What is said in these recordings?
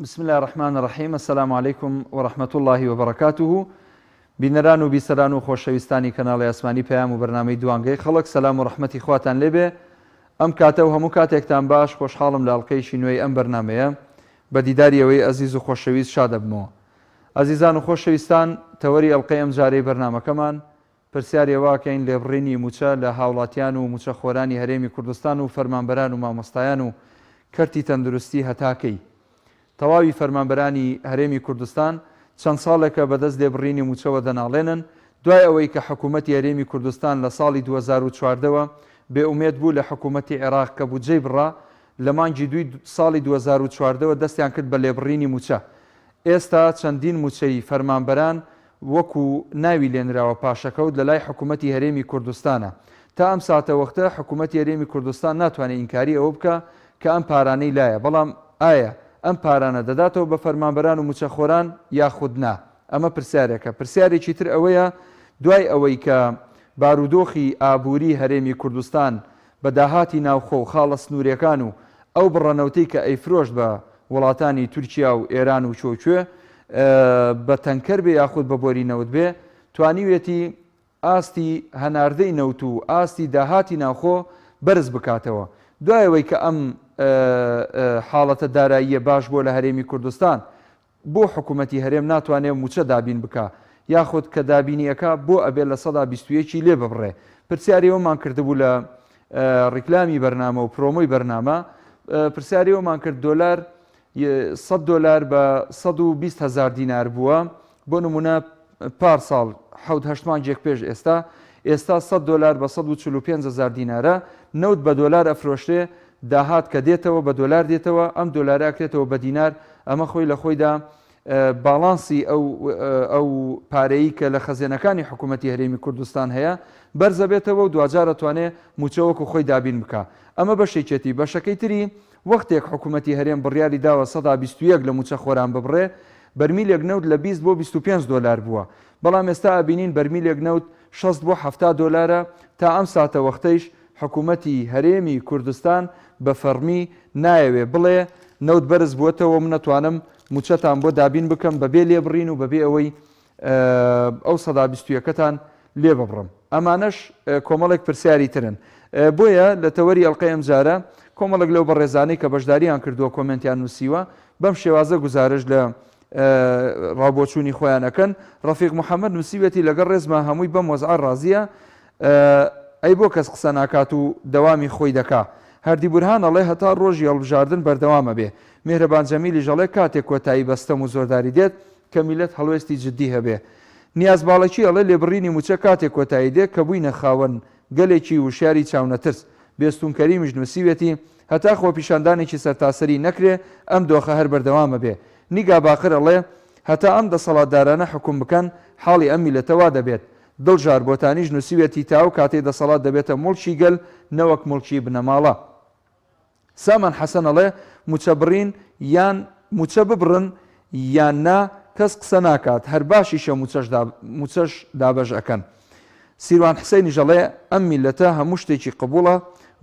بسم الله الرحمن الرحيم. السلام عليكم ورحمة الله وبركاته. بینەران و بیسەران و خۆشەویستانی کەناڵی ئاسمانی پەیام و بەرنامەی دوانگەی خەڵک، سەلام و ڕەحمەتی خواتان لێبێ. ئەم کاتە و هەموو کاتێکتان باش، خۆشحاڵم لە ئەڵقەیەکی نوێی ئەم بەرنامەیە بە دیداری ئەوەی ئەزیز و خۆشەویست شاد دەبمەوە. ئەزیزان و خۆشەویستان، تەوەری ئەڵقەی ئەم جارەی بەرنامەکەمان پرسیاری واکەین لێبڕینی موچە لە هاوڵاتیان و موچەخۆرانی هەرێمی کوردستان و فەرمانبەران و مامۆستایان و کەرتی تەندروستی هەتاکەی. تەواوی فەرمانبەرانی هەرێمی کوردستان چەند ساڵێکە بەدەست لێبڕینی موچەوە دەناڵێنن، دوای ئەوەی کە حکوومەتی هەرێمی کوردستان لە ساڵی 2014ەوە بێئومێد بوو لە حکوومەتی عێراق کە بودجەی بڕا لە مانگی دوی ساڵی 2014ەوە دەستیان کرد بە لێبڕینی موچە. ئێستا چەندین موچەی فەرمانبەران وەکو ناوی لێنراوە پاشەکەوت لە لای حکوومەتی هەرێمی کوردستانە. تا ئەم ساتە وەختە حکوومەتی هەرێمی کوردستان ناتوانێت ئینکاری ئەوە بکە کە ئەم پارانەی لایە، بەڵام ئایا ئەم پارانە دەداتەوە بە فەرمانبەران و موچەخۆران یاخود نا؟ ئەمە پرسیارێکە. پرسیارێکی تر ئەوەیە، دوای ئەوەی کە بارودۆخی ئابووری هەرێمی کوردستان بە داهاتی ناوخۆ و خاڵە سنوورەکان و ئەو بڕەنەوتەی کە ئەیفرۆشت بە وڵاتانی تورکیا و ئێران و چۆچوێ بە تەنکەر بێ یاخود بە بۆری نەوت بێ، توانیوێتی ئاستی هەناردەی نەوت و ئاستی داهاتی ناوخۆ بەرز بکاتەوە. دوایەوەی کە ئەم حاڵەتە داراییە باش بۆ لە هەرێمی کوردستان، بۆ حکوومەتی هەرێم ناتوانێت موچە دابین بکە یاخود کە دابینیەکە بۆ ئەبێت لە 121 لێ ببڕێ؟ پرسیاریەوەمان کردبوو لە ڕیکلامی بەرنامە و پرۆمۆی بەرنامە. پرسیاریەوەمان کرد دۆلار $100 بە 120,000 دینار بووە، بۆ نمونە پارساڵ 7-8 مانگێک پێش ئێستا $100 بە 145,000 دینارە. نەوت بە دۆلار ئەفرۆشتێ، داهات کە دێتەوە بە دۆلار دێتەوە، ئەم دۆلارە ئەکرێتەوە بە دینار. ئەمە خۆی لە خۆیدا باڵانسی ئەو پارەیە کە لە خەزێنەکانی حکوومەتی هەرێمی کوردستان هەیە بەرزە بێتەوە و دوجارە توانێت موچەوەکو خۆی دابین بکە. ئەمە بەشێکێتی. بەشەکەی تری، وەختێک حکوومەتی هەرێم بڕیاری داوە 121 لە موچەخۆران ببڕێ، بەرمیلێک نەوت لە 20 بۆ $25 بووە، بەڵام ئێستا ئەبینین بەرمیلێک نەوت 60 بۆ $70. تا ئەم ساتە وەختەیش حکوومەتی هەرێمی کوردستان بە فەرمی نایەوێ بڵێ نەوت بەرز بووەتەوە، من نەتوانم موچەتان بۆ دابین بکەم بەبێ لێبڕین و بەبێ ئەوەی ئەو 121تان لێ ببڕم. ئەمانەش کۆمەڵێک پرسیاری ترن. بۆیە لە تەوەری ئەڵقەی ئەم جارە کۆمەڵێک لەو بەڕێزانەی کە بەشداریان کردووە کۆمنتیان نووسیوە بەم شێوازە گزارش لە ڕابۆچوونی خۆیانەکەن. ڕەفیق محەممەد نووسیوێتی لەگەڵ ڕێزمە هەمووی بەم وەزعە ڕازیە، ئەی بۆ کەس قسە ناکات و دەوامی خۆی دەکا. هەردی بورهان ئەڵێ هەتا ڕۆژی هەڵبژاردن بەردەوامە بێ. میهرەبان جەمیلی ژەڵێ کاتێک کۆتایی بەستەم و زۆرداری دێت کە میلەت هەڵوێستی جددی هەبێ. نیاز باڵێکی ئەڵێ لێبڕینی موچە کاتێک کۆتایی دێت کە بووینە خاوەن گەلێکی وشاری چاونەترس. بێستونکەری مژنووسیوێتی هەتا خۆپیشاندانێکی سەرتاسەری نەکرێ ئەم دۆخە هەر بەردەوامە بێ. نیگا باخر ئەڵێ هەتا ئەم دەسەڵاتدارانە حکوم بکەن حاڵی ئەم میلەتەوا دەبێت. دڵژار بۆتانیش نووسیوێتی تاو کاتێ دەسەڵات دەبێتە مڵکی گەل نەوەک مڵکی بنەماڵە. سامان حەسەن ئەڵێ موچە بڕین یان موچە ببڕن یان نا، کەس قسە ناکات، هەر باشیشە موچەش دابەش ئەکەن. سیروان حسەینی ژەڵێ ئەم میلەتە هەموو شتێکی قبوڵە،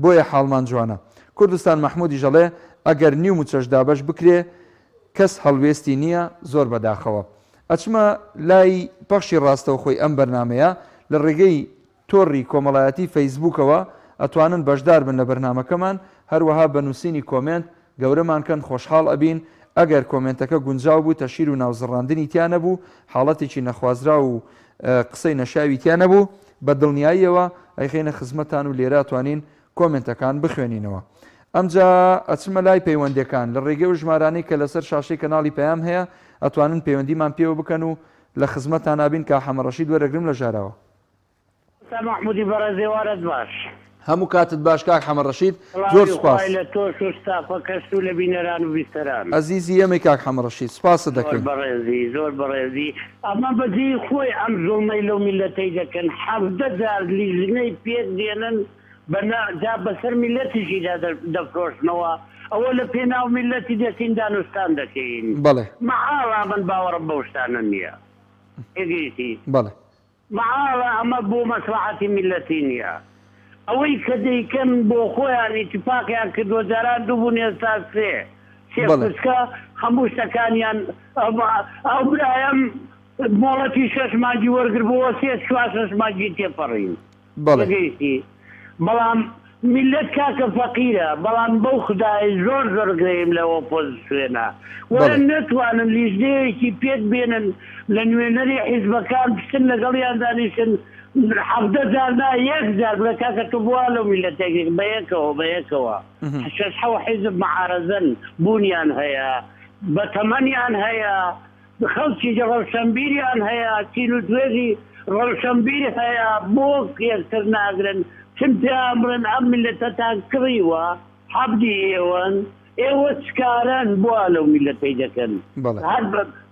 بۆیە حاڵمان جوانە. کوردستان مەحموودی ژەڵێ ئەگەر نیو موچەش دابەش بکرێ کەس هەڵوێستی نییە، زۆر بەداخەوە. ئەچمە لای پەخشی ڕاستەوخۆی ئەم بەرنمەیە لە ڕێگەی تۆڕی کۆمەڵایەتی فەیسبووکەوە ئەتوانن بەشدار بن لە بەرنمەکەمان، هەروەها بە نووسینی کۆمنت گەورەمان کەن، خۆشحاڵ ئەبین. ئەگەر کۆمنتەکە گونجاو بوو، تەشیر و ناوزڕاندنی تیان نەبوو، حاڵەتێکی نەخوازرا و قسەی نەشاوی تیان نەبوو، بە دڵنیاییەوە ئەیخێنە خزمەتان و لێرە توانین کۆمنتەکان بخوێنینەوە. ئەمجا ئەچمە لای پەیوەندەکان لە ڕێگەی و ژمارانەی کە لەسەر شاشەی کەناڵی پەیام هەیە ئەتوانن پەیوەندیمان پێوە بکەن و لە خزمەتان نابین کە حەمەڕەشید وەرەگرم لە ژاراوە. محمودی بەڕێزێوارت باش، هەموو کاتت باش کاک حەمەڕەشید، زۆر سوپاس لە تۆش و ستافە کەس و لە بینەران و بیستەران. ئەزیزی ئەمەی کاک حەمەڕەشید، سوپاست دەکەین. زۆر بەڕێزی. ئەمە بەجێی خۆی ئەم زوڵمەی لەو میلەتەی دەکەن، 17 لیژنەی پێک دێنن جا بەسەر میلەتیشیدا دەفرۆشنەوە، ئەوە لە پێناو میلەتی دەچین دانوستان دەکەین. بەڵێ مەحاڵە من باوەڕم بەو شتانە نییە. ئێگەیتی بەڵێ مەحاڵە ئەمە بۆ مەسلحەتی میلەتی نییە. ئەوەی کە دەیکەن بۆ خۆیان ئیتیفاقیان کردووە جاران دوو بوون ئێستا سێ سێکوچکە هەموو شتەکانیان ئەو برایم مۆڵەتی 6 مانگی وەرگربەوە 3-4 مانگی تێپەڕین گەیشتی بەڵام میلەت کاکە فەقیرە بەڵام بەو خدای زۆر زۆرگریم لەوە پۆزیسیۆنە وەرە نەتوانن لیژنەیەکی پێت بێنن لە نوێنەری حیزبەکان بچن لەگەڵیان دانیشن 7,000 نا 1,000 لە کاکە تو بووە لەو میلەتێکی بەیەکەوە 6 حیزب معارەزەن بوونیان هەیە بەتەمەنیان هەیە خەڵکی ڕەوشەمبیریان هەیە تین و توێژی ڕەوشەمبیر هەیە بۆ یەکتر ناگرن چم پێمرن ئەم میلەتەتان کڕیوە حەبدی ئێوە چکاران بووە لەو میلەتەی دەکەن هەر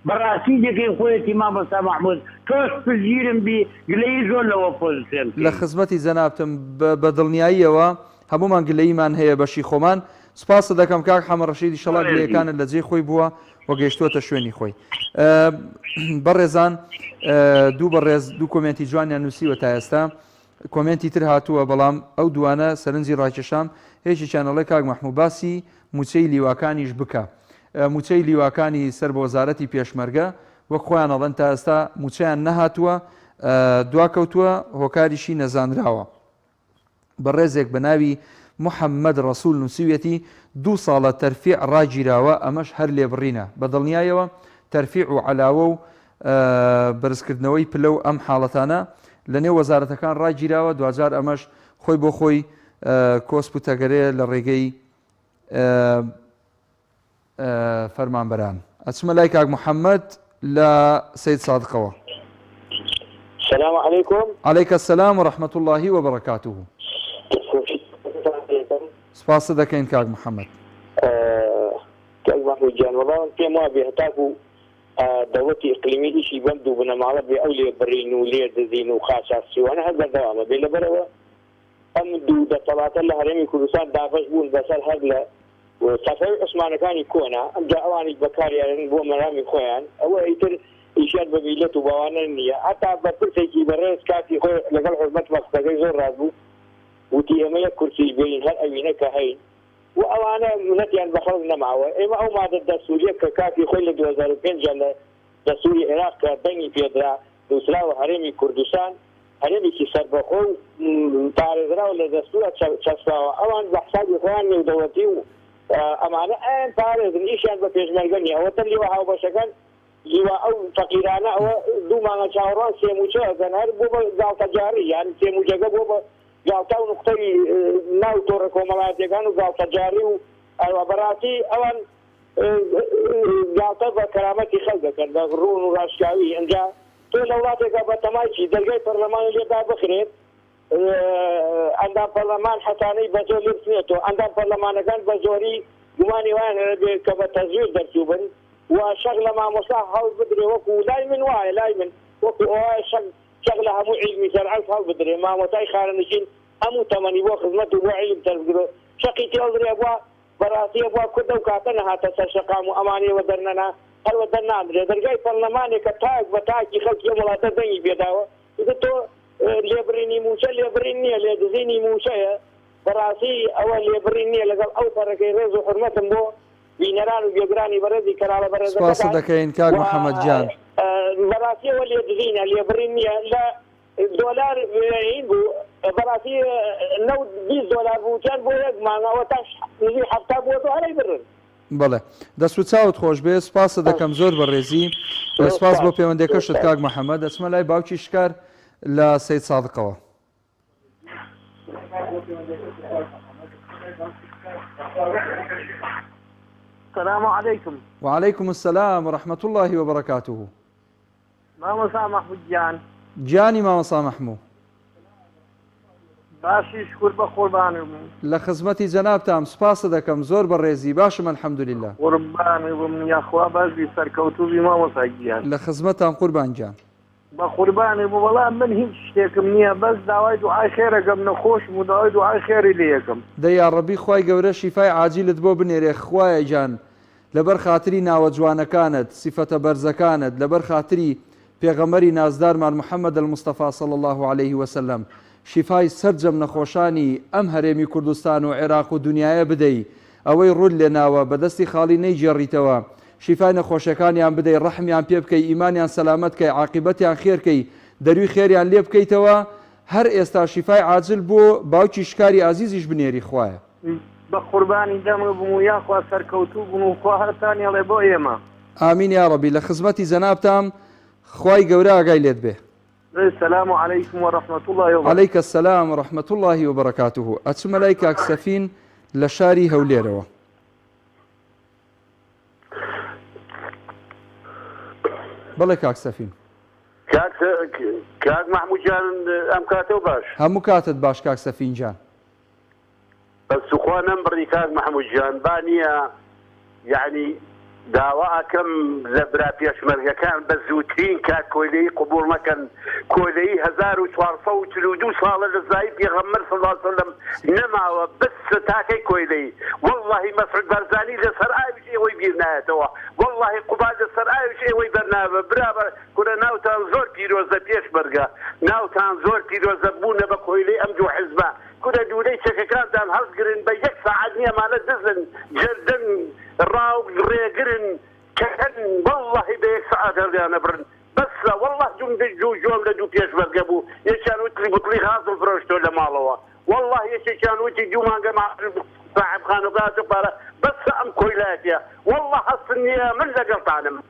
بەڕاستی دەکەی خۆیەتی مامۆستا محموود تۆش پشگیرم بی گلەیی زۆر لەوە پۆزیسیۆن لە خزمەتی جەنابتم بە دڵنیاییەوە هەمومان گلەییمان هەیە بەشی خۆمان سوپاسە دەکەم کاک حەمە ڕەشیدی ئینشەڵا گلەیەکانت لە جێی خۆی بووە و گەیشتووەتە شوێنی خۆی بەڕێزان دوو کۆمنتی جوانیان نووسیوە تا ئێستا کۆمنتی تر هاتووە بەڵام ئەو دوانە سەرنجی ڕاکێشام هێشی چانەڵێ کاک محموود باسی موچەی لیواکانیش بکە موچەی لیواکانی سەر بە وەزارەتی پێشمەرگە وەک خۆیان ئەڵەن تا ئێستا موچەیان نەهاتووە دواکەوتووە هۆکاریشی نەزانراوە بەڕێزێک بە ناوی محەممەد ڕەسوول نووسیوێتی 2 ساڵە تەرفیع ڕاگیراوە ئەمەش هەر لێبڕینە بە دڵنیایەوە تەرفیع و عەلاوە و بەرزکردنەوەی پلە و ئەم حاڵەتانە لە نێو وەزارەتەکان ڕاگیراوە دوجار ئەمەش خۆی بۆ خۆی کۆسپ و تەگەرەیە لە ڕێگەی فەرمانبەران ئەچمە لای کاک محەممەد لە سەید سادقەوە السلام عليكم عليك السلام ورحمة الله وبركاته سپاس دەکەین کاک محەممەد کاک محمود جان وەڵام پێم وا بێ هەتاکو دەوڵەتی ئیقلیمی ئیشی بەند و بنەماڵە بێ ئەو لێ بڕین و لێ دەزین و خاچاسیوانە هەر بەردەوامە بێ لەبەرەوە ئەم دوو دەسەڵاتە لە هەرێمی کوردستان دابەش بوون بەسەر هەر لە سەفەرەی عوسمانەکانی کۆنا ئەمجا ئەوانی بەکاریان بۆ مەرامی خۆیان ئەوە ئیتر ئیشیان بە میلەت و باوانە نییە هەتا بە پرسێکی بەڕێز کاتی خۆی لەگەڵ حورمەت وەختەکەی زۆر ڕازبوو وتی ئێمە یەک کورسی بین هەر ئەوینە کە هەین و ئەوانە منەتیان بە خەڵک نەماوە ئێمە ئەو مادە دەستوریە کە کاتی خۆی لە 2005 لە دەستوری عێراق کە دەنگی پێدرا نووسراوە هەرێمی کوردستان هەرێمێکی سەربەخۆ و پارێزراوە لە دەستورە چەسپاوە ئەوان بە حسابی خۆیان نێودەوڵەتی و ئەمانە ئەیان پارێزن ئیشیان بە پێشمەرگە نیە ئەوە تەر لیوە هاوبەشەکان لیوە ئەو فەقیرانە ئەوە دوو مانگە چاوەڕوان سێموچە ئەگەن هەر بۆ بە گاڵتەجاری یان سێموچەکە بۆ بە گاڵتا و نقطەی ناو تۆڕە کۆمەڵایەتیەکان و گاڵتەجاری و ئەوەبەراتی ئەوان گاڵتە بە کەرامەتی خەڵک دەکەن بە ڕوون و ڕاشکاوی ئەنجا تۆ لە وڵاتێکە بە تەمایکی دەرگای پەرلەمانی لێدا بخرێت ئەندام پەرلەمان حەتانەی بە زۆر لێ بچێتەوە ئەندام پەرلەمانەکان بە زۆری گومانی وایان هەبێت کە بە تەزویر دەرچوو بن و شەق لە مامۆستا هەڵ بدرێ وەکو لای من وایە لای من وەکو ئەوە شەق لە هەموو عیلمی سەرعەوز هەڵ بدرێ مامۆستای خارەنشین هەموو تەمەنی بۆ خزمەت و بۆ عیلم تەربگرۆ شەقی تێڵدرێ بووە بەڕاستیە بووە کوردە و کاتە نەهاتە سەر شەقام و ئەمانەوە دەرنەنا هەروە دەرنادرێ دەرگای پەرلەمانێک کە تاک بە تاکی خەڵکی وڵاتە دەنگی بێداوە تۆ لێبرینی موچە لێبرین نییە لێدزینی موچەیە بەڕاستی ئەوە لێبرین نییە لەگەڵ ئەو پەرەکەی ڕێز و حرمەتم بۆ بینەران و گوێگرانی بەڕێزی کەراڵە بەڕێز سپاس دەکەین کاک محەممەد جان بەڕاستی ئەوە لێدزینە لێبرین نییە لە دۆلار این بوو بەڕاستی $20 بووچیان بۆ یەک مانگەوە تا نزیک 70 بۆ تۆ هەرەی برن بەڵێ دەست و چاوت خۆش بێ سپاسە دەکەم زۆر بەڕێزی سپاس بۆ پەیوەندەکەشت کاک محەممەد دەچمە لای باوکی شکار لە سەید سادقەوە السلام عليكم. وعليكم السلام ورحمة الله وبركاته. مامۆستا محمود جان. جانی مامۆستا محموود. باشی شکر بە قوربانم. لە خزمەتی جەنابتان سپاسە دەکەم زۆر بەڕێزی باشم الحەمدولله. قوربانی بم یاخوا باشی سەرکەوتوبی مامۆستا گیان. لە خزمەتان قوربان جان. بە قوربانی بوو وەڵام من هیچ شتێکم نییە بەس داوای دوعای خێرەکەم نەخۆشم و داوای دوعای خێری لێ یەکەم. دەی یا ڕەبی خوای گەورە شیفای عاجیلت بۆ بنێرێ خوایە جان لەبەر خاتری ناوە جوانەکانت سیفەتە بەرزەکانت لەبەر خاتری پێغەمبەری نازدارمان محەممەد المستەفا صلی الله عليه وسلم شیفای سەرجەم نەخۆشانی ئەم هەرێمی کوردستان و عێراق و دنیاە بدەی ئەوەی ڕوود لێ ناوە بەدەستی خاڵی نەیجێڕیتەوە شیفای نەخۆشیەکانیان بدەی ڕەحمیان پێ بکەی ئیمانیان سەلامەت کەی عاقبەتیان خێرکەی دەروی خێریان لێ بکەیتەوە هەر ئێستا شیفای عاجل بۆ باوکی شکاری عزیزیش بنێری خوایە بە قوربانی دەمە بم و یاخوا سەرکەوتوو بوون و خوا هەرتانیڵێ بۆ ئێمە ئامین یا ڕەبی لە خزمەتی جەنابتان خوای گەورە ئاگای لێت بێ السلام عليكم ورحمة الله وبركاته. عليك السلام ورحمة الله وبركاته. أتسمى لك كاك سفين لشاري هوليروا. بلى كاك سفين. كاك محمود جان أم كاتب باش. هم كاتب باش كاك سفين جان. بس أخوة نمبري كاك محمود جان بانية يعني داوا كم لبرا بيشمرقه كان بزوتين كات كولي قبول مكان كولي 1432 صال للزايد يغمر صلى الله عليه وسلم نما بس تاكي كولي والله مسعود برزاني لسر شيء ويبيرنا توا والله قبال لسر شيء ويبرنا برابر كنا ناوتان زور بيروزه بيشمرقه ناوتان زور بيروزه بونا بكولي امجو حزبه كنا دولي شككان دام هزقرن بيك ساعدني ما لدزن جردن راو ريقرن كان والله بيك ساعة انا برن بس والله جوم لدو بيش برقبو يشانو تلي بطلي خاص الفروشتو لمالوا والله يشانو تي جوما مع صاحب خانقات وقال بس ام كويلاتيا والله حصني من لقلت عنهم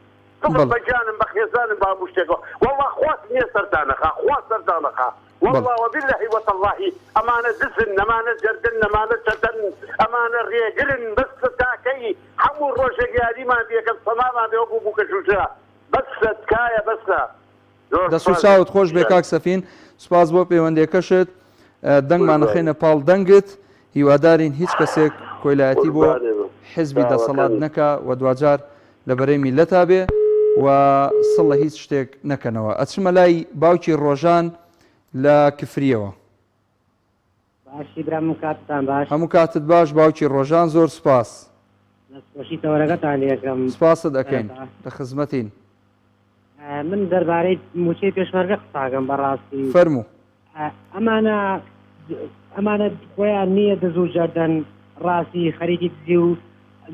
قبل بجانم بخيزان بابوشتكو والله خوات سرطانخا خوات سرطانخا والله وبالله وتالله أمانة دسن أمانة جردن أمانة شتن أمانة ريجلن بس تاكي حمو الروشة قيادي ما بيك الصمام ما بيوكو بوك شوشا بس تكايا بس دەسو چاوت خۆش بێ کاک سەفین سوپاس بۆ پەیوەندیەکەشت دەنگمان نەخێنە پاڵ دەنگت هیوادارین هیچ کەسێک کۆیلایەتی بۆ حیزبی دەسەڵات نەکا و دوجار لەبەرەی میلەتا بێ و سڵە هیچ شتێک نەکەنەوە ئەچمە لای باوکی ڕۆژان لە کفریەوە باشی برام کاتتان باش هەموو کاتت باش باوکی ڕۆژان زۆر سوپاس دەستخۆشی تەوەرەکەتان لێکەم سوپاست دەکەین لە خزمەتین من دەربارەی موچەی پێشمەرگە قساگەم بەڕاستی فەرموو ئەمانە خۆیان نییە دەزوو جەردەن ڕاستی خەریکی دزی و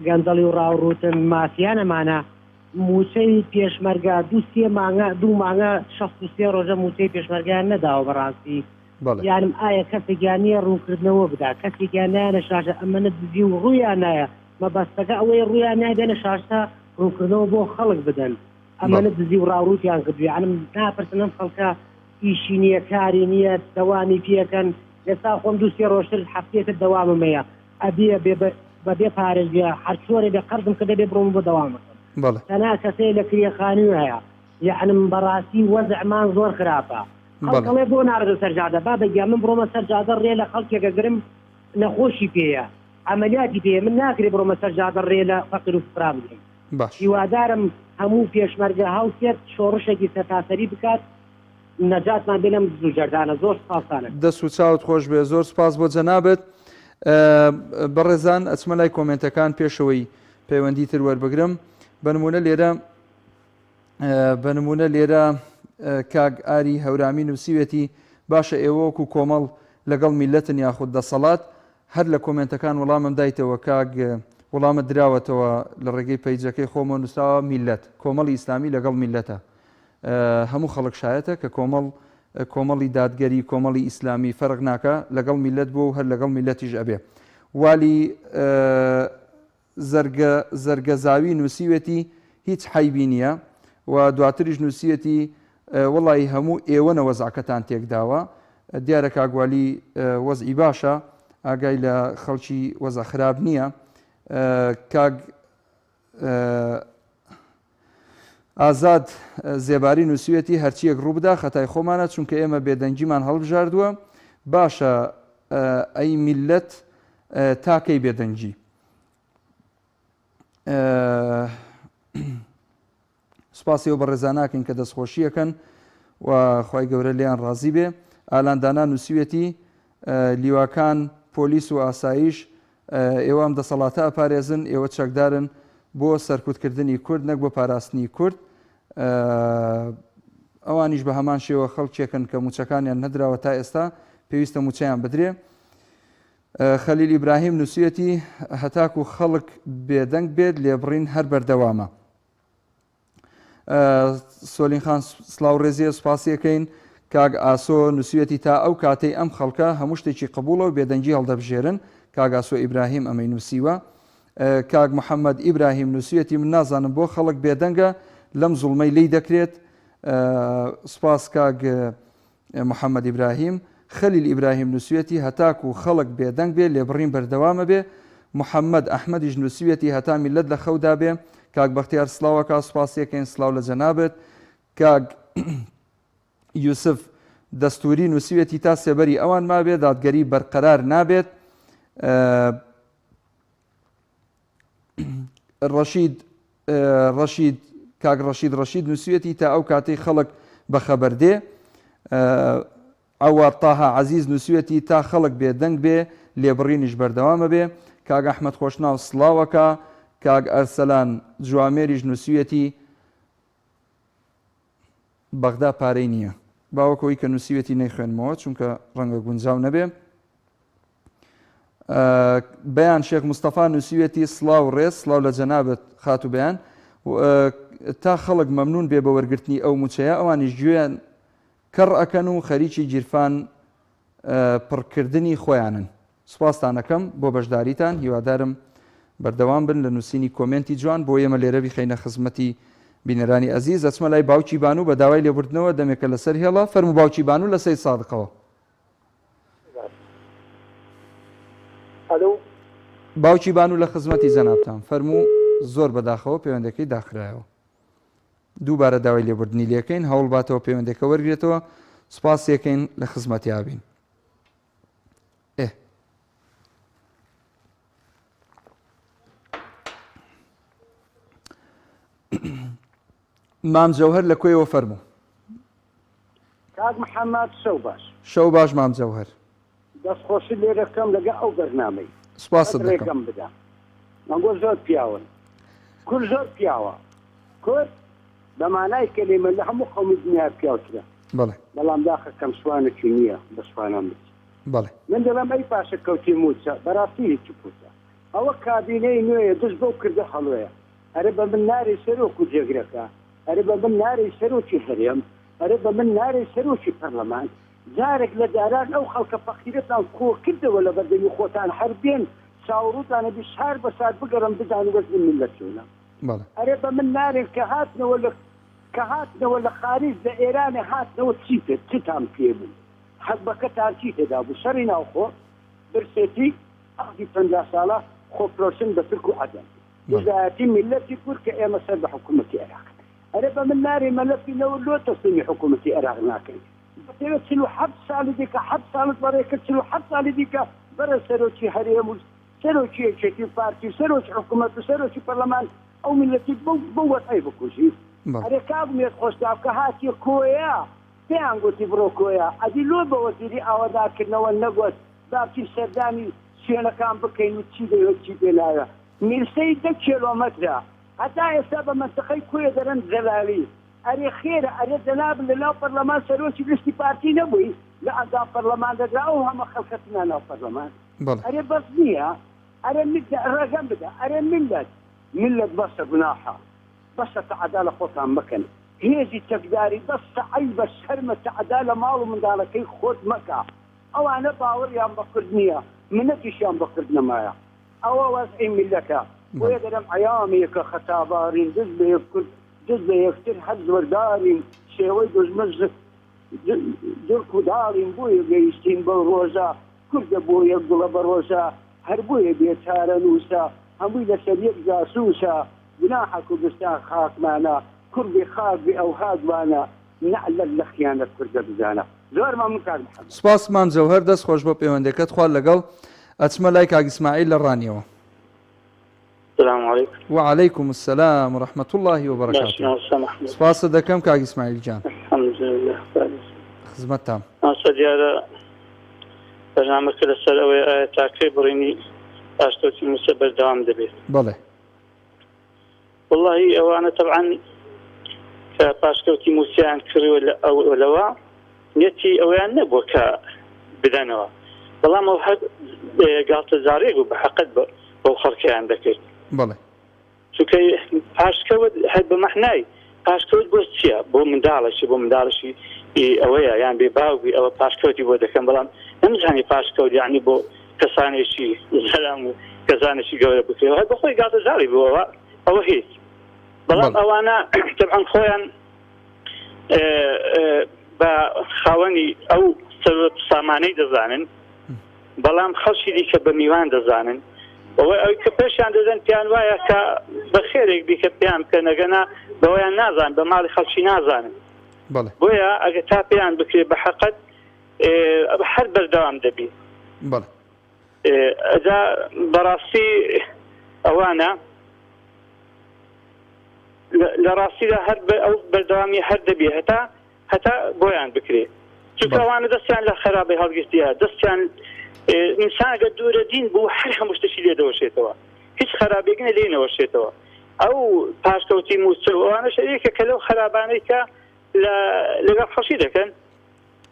گەندەڵی و ڕاوڕوتن مافیان ئەمانە موچەی پێشمەرگە دوو مانگە 63 ڕۆژە موچەی پێشمەرگیان نەداوە بەڕاستی یانم ئایا کەسێکیان نییە ڕوونکردنەوە بدا کەسێکیان نایە شاشە ئەمەنە دزی و ڕوویان نایە مەبەستەکە ئەوەی ڕوویان نایدەنە شاشتا ڕوونکردنەوە بۆ خەڵک بدەن ئەمەنە دزی و ڕاوڕوتیان کردوی عنم ناپرسنم خەڵکە ئیشی نییە کاری نییە دەوامی پێکەن ئێستا خۆم دووسێ ڕۆژتر هەفتێتر دەواممەیە ئەبێ بەبێ پارێز بێ هەرچۆرێ بێ قەرزم کە دەبێ بڕۆم بۆ دەوامەکەم تەنها کەسەیە لە کرێخانی هەیە یعنم بەڕاستی وەزعمان زۆر خراپە خەڵکەڵێ بۆ ناڕێ سەرجادە با بەگیا من بڕۆمە سەرجادە ڕێ لە خەڵکێکە گرم نەخۆشی پێیە ئەمەلیاتی پێ من ناکرێ بڕۆمە سەرجادە ڕێ لە فەقیر و فقرا بگرم هیوادارم هەموو پێشمەرگە هاوسێت شۆڕشێکی سەتاسەری بکات نەجاتمان بێ لەم زوو جەردانە زۆر سپاسانە دەست و چاوت خۆش بێ زۆر سپاس بۆ جەنابەت بەڕێزان ئەچمە لای کۆمنتەکان پێشەوەی پەیوەندی تر وەربگرم بەنمونە لێرە کاک ئاری هەورامی نووسیوێتی باشە ئێوە وەکو کۆمەڵ لەگەڵ میلەتن یاخود دەسەڵات هەر لە کۆمنتەکان وەڵامم دایتەوە کاک وەڵامە دراوەتەوە لە ڕێگەی پەیجەکەی خۆمە نووساوە میلەت کۆمەڵی ئیسلامی لەگەڵ میلەتە هەموو خەڵک شایەتە کە کۆمەڵی دادگەری کۆمەڵی ئیسلامی فەرق ناکە لەگەڵ میلەت بۆ و هەر لەگەڵ میلەتیش ئەبێ والی زەرگەزاوی نووسیوێتی هیچ حیبی نییە و دواتریش نووسیەتی وڵی هەموو ئێوەنە وەزعکەتان تێکداوە دیارە کاگوالی وەزئی باشە ئاگای لە خەڵکی وەزە خراب نییە کاگ ئازاد زێباری نووسیوێتی هەرچیەک ڕوو بدا خەتای خۆمانە چونکە ئێمە بێدەنگیمان هەڵبژاردووە باشە ئەی میلەت تاکەی بێدەنگی سپاسیەوە بە ڕێزاناکەین کە دەستخۆشیەکەن و خی گەورە لیان ڕازی بێ ئالاندانا نووسیوێتی لیواکان پۆلیس و ئاسایش ئێوە ئەم دەسەڵاتە ئەپارێزن ئێوە چەکدارن بۆ سەرکوتکردنی کورد نەک بۆ پاراستنی کورد ئەوانیش بە هەمان شێوە خەڵکێکن کە موچەکانیان نەدراوە تا ئێستا پێویستە موچەیان بدرێ خەلیل ئیبراهیم نووسێتی هەتاکو خەڵک بێدەنگ بێت لێبڕین هەر بەردەوامە. سۆلین خان سلااو ڕێزیە سوپاسیەکەین. کاگ ئاسۆ نووسێتی تا ئەو کاتەی ئەم خەڵکە هەموو شتێکی قبولە و بێدەنگی هەڵدەبژێرن. کاگ ئاسۆ ئیبراهیم ئەمەی نووسیوە. کاگ محەممەد ئیبراهیم نووسێتی من نازانم بۆ خەڵک بێدەنگە لەم زوڵمەی لی دەکرێت. سپاس کاگ محەممەد ئیبراهیم. خەلیل ئیبراهیم نووسێتی هەتاکو خەڵک بێدەنگ بێ لێبڕین بەردەوامە بێ. محەممەد ئەحمەدیش نووسێتی هەتا میلەت لە خەودا بێ. کاک بەختیار سلااوەکە سوپاسیەکەین سلااو لە جەنابێت. کاگ یوسف دەستوری نووسێتی تا سێبەری ئەوان مابێ دادگەری بەرقەرار نابێت. کاک ڕەشید نووسێتی تا ئەو کاتەی خەڵک بەخەبەردێ. ئەوە تاها عەزیز نووسێتی تا خەڵک بێدەنگ بێ لێبڕینیش بەردەوامە بێ. کاگ ئەحمەد خۆشناو سڵاوەکە. کاگ ئەرسەلان جوامێریش نووسێتی بەغدا پارەی نییە. باوەکەوەی کە نووسێتی نەیخوێنمەوە چونکە ڕەنگە گونجاو نەبێ. بەیان شێخ مستەفا نووسێتی سڵاو ڕێز سڵاو لە جەنابەت خات و بەیان. تا خەڵک مەمنون بێ بە وەرگرتنی ئەو موچەیە ئەوانیش گوێیان کەڕ ئەکەن و خەریکی گیرفان پڕکردنی خۆیانن. سوپاسدانەکەم بۆ بەشداریتان. هیوادارم بەردەوام بن لە نووسینی کۆمنتی جوان بۆ ئێمە لێرە بخەینە خزمەتی بینەرانی ئەزیز. ئەچمە لای باوکی بانو بە داوای لێبوردنەوە دەمێکە لەسەر هێڵە. فەرموو باوکی بانو لە سەید سادقەوە. باوکی بانو لە خزمەتی جەنابتان فەرموو زۆر بەداخەوە پەیوەندەکەی داخرایەوە. دووبارە داوای لێبوردنی لێکەین هەوڵباتەوە پەیوەندەکە وەرگێتەوە. سوپاسیەکەین لە خزمەتی ئابین. مام جەوهەر لە کوێیەوە فەرموو. کاک محەممەد شەو باش. شەو باش مام جەوهەر. دەستخۆشی لێ دەکەم لەگە ئەو بەرنامەی. سوپاست دەکەم. ڕێگەم بدە. مەگۆ زۆر پیاون. کورد زۆر پیاوە. کورد بەمانای کەلیمە لە هەموو قەومی دنیا پیاوترە. بەڵێ. بەڵام داخەکەم سوانێکی نییە بە سوانان بچ. بەڵێ. من دەڵێم ئەی پاشە کەوتی موچە بەڕاستی هیچی پوچە. ئەوە کابینەی نوێیە دەست بەو کردە هەڵوەیە. ئەرە بە من ناری سەرۆک و جێگرەکە. ئەرە بە من ناری سەرۆکی هەرێم. ئەرە بە من ناری سەرۆکی پەرلەمان. جارێک لە داران ئەو خەڵکە فەقیرەتان کۆ کردەوە لە بەردەمی خۆتان هەر بێن چاوەڕووتانە بیشار بە سات بگەڕم بدان و وەزن میلەت چۆنە. ئەرێ بە من نارێن کە هاتنەوە لە خارج لە ئێرانە هاتنەوە چیتر چتان پێ بوو. حەزبەکەتان چی تێدا بوو شەڕی ناوخۆ برسێتی ئەخی 50 ساڵە خۆپرۆشن بە ترک و عەدەم. وزارەتی میلەتی کورد کە ئێمە سەر بە حکوومەتی عێراق. ئەرێ بە من نارێ مەلەفینەوە لۆ تەسلیمی حکوومەتی عێراق ناکەین. بەپێوە 47 ساڵی دیکە 7 ساڵت بەڕێکە 47 ساڵی دیکە بەرە سەرۆکی هەرێم و سەرۆکی یەکێتی پارتی سەرۆکی حکوومەت و سەرۆکی پەرلەمان ئەو میلەتی بۆ وەتای بکوژی. ئەرێ کابمێت خۆشتاب کە هاتی کۆیە پێیان گوتی بڕۆ کۆیە ئەدی لۆ بە وەزیری ئاوادارکردنەوە نەگوت باکی سەردانی شوێنەکان بکەین و چی دەوێت چی پێناوە. میرسەی 10 کیلۆمەترە هەتا ئێستا بە مەنتەقەی کوێ دەرەن جەلالی. ئەرێ خێرە ئەرێ جەناب لە ناو پەرلەمان سەرۆکی گشتی پارتی نەبووی لە ئەنجام پەرلەمان دەدرا ئەو هەمە خەڵکەتنا ناو پەرلەمان. ئەرێ بەس نییە ئەرێ ڕێگەم بدە ئەرێ ملت بەسە گوناحە بەسە تەعەدا لە خۆتان بکەن. هێزی تەکداری بەسە عەیب بە شەرمە تەعەدا لە ماڵ و منداڵەکەی خۆت مەکە. ئەوانە باوەڕیان بە کورد نییە منەتیشیان بە کورد نەمایە. ئەوە وەزعی میلەتە. وێ دەرەم عەیامێکە خەتابارین دەست بە یەک کورد دەست بە یەکتر هەر زوەردارین شێوەی دژمەش دڵک و داڵین بۆیە گەیشتین بە ڕۆژە کوردە بۆ یەک گوڵە بە ڕۆژە هەر بۆیە بێچارە نووسە هەمووی لەسەر یەک جاسووسە گوناحە کوردستان خاکمانە کوردی خاکبی ئەو هادوانە نەعلەک لە خیانەت کوردە بزانە. زۆر مەمنون کاک محەممەد. سوپاس مام جەوهەر دەست خۆش بۆ پەیوەندەکەت خوا لەگەڵ. ئەچمە لای کاک ئیسماعیل لە ڕانیەوە. السلام عليكم. وعليكم السلام ورحمة الله وبركاته. سپاس دەکەم کاک ئیسماعیل جان. الحمد لله. خزمەتتان. دیارە بەرنامەکە لەسەر ئەوەی ئایا تاکەی بڕینی پاشکەوتی موسە بەردەوام دەبێت. بەڵێ. والله ئەوانە طبعا کە پاشکەوتی موسییان کردوە لەوە نێتی ئەویان نەبووە کە بدەنەوە بەڵام ئەو هەر گاڵتەجارێک و بە حەقت بەو خەڵکیان دەکرد بەڵێ چونکە پاشکەوت هەر بە مەحنای پاشکەوت بۆ چییە بۆ منداڵشی ئەوەیە یان بێ باوی ئەوە پاشکەوتی بۆ دەکەم بەڵام نەمزانی پاشکەوت یعنی بۆ کەسانێکی زەرام و کەسانێکی گەورە بکرێت هەر بەخۆی گاڵتەجاری بووەوە ئەوە هیچ بەڵام ئەوانە تەبعاً خۆیان بە خاوەنی ئەو سەرۆت سامانەی دەزانن بەڵام خەڵکی دیکە بە میوان دەزانن ئەوەی کە پێشیان دەدەن پیان وایە کە بە خێرێک دیکە پیان بکە نەگەنا بەوەیان نازان بە ماڵی خەڵکی نازانن بۆیە ئەگە تا پێیان بکرێت بە حەقەت هەر بەردەوام دەبی ئەجا بەڕاستی ئەوانە لە ڕاستیدا هەر ئەو بەردەوامی هەر دەبی هەتا بۆیان بکرێت چونکە ئەوانە دەستیان لە خراپی هەڵگرتیە دەستیان ئینسانەگە دوورە دین بوو هەر هەموو شتێکی لێ دەوەشێتەوە هیچ خراپێکنە لێ نەوەشێتەوە ئەو پاشکەوتی موچە ئەوانە شەریکە کە لەو خراپانەی کە لەگەڵ خەڵکی دەکەن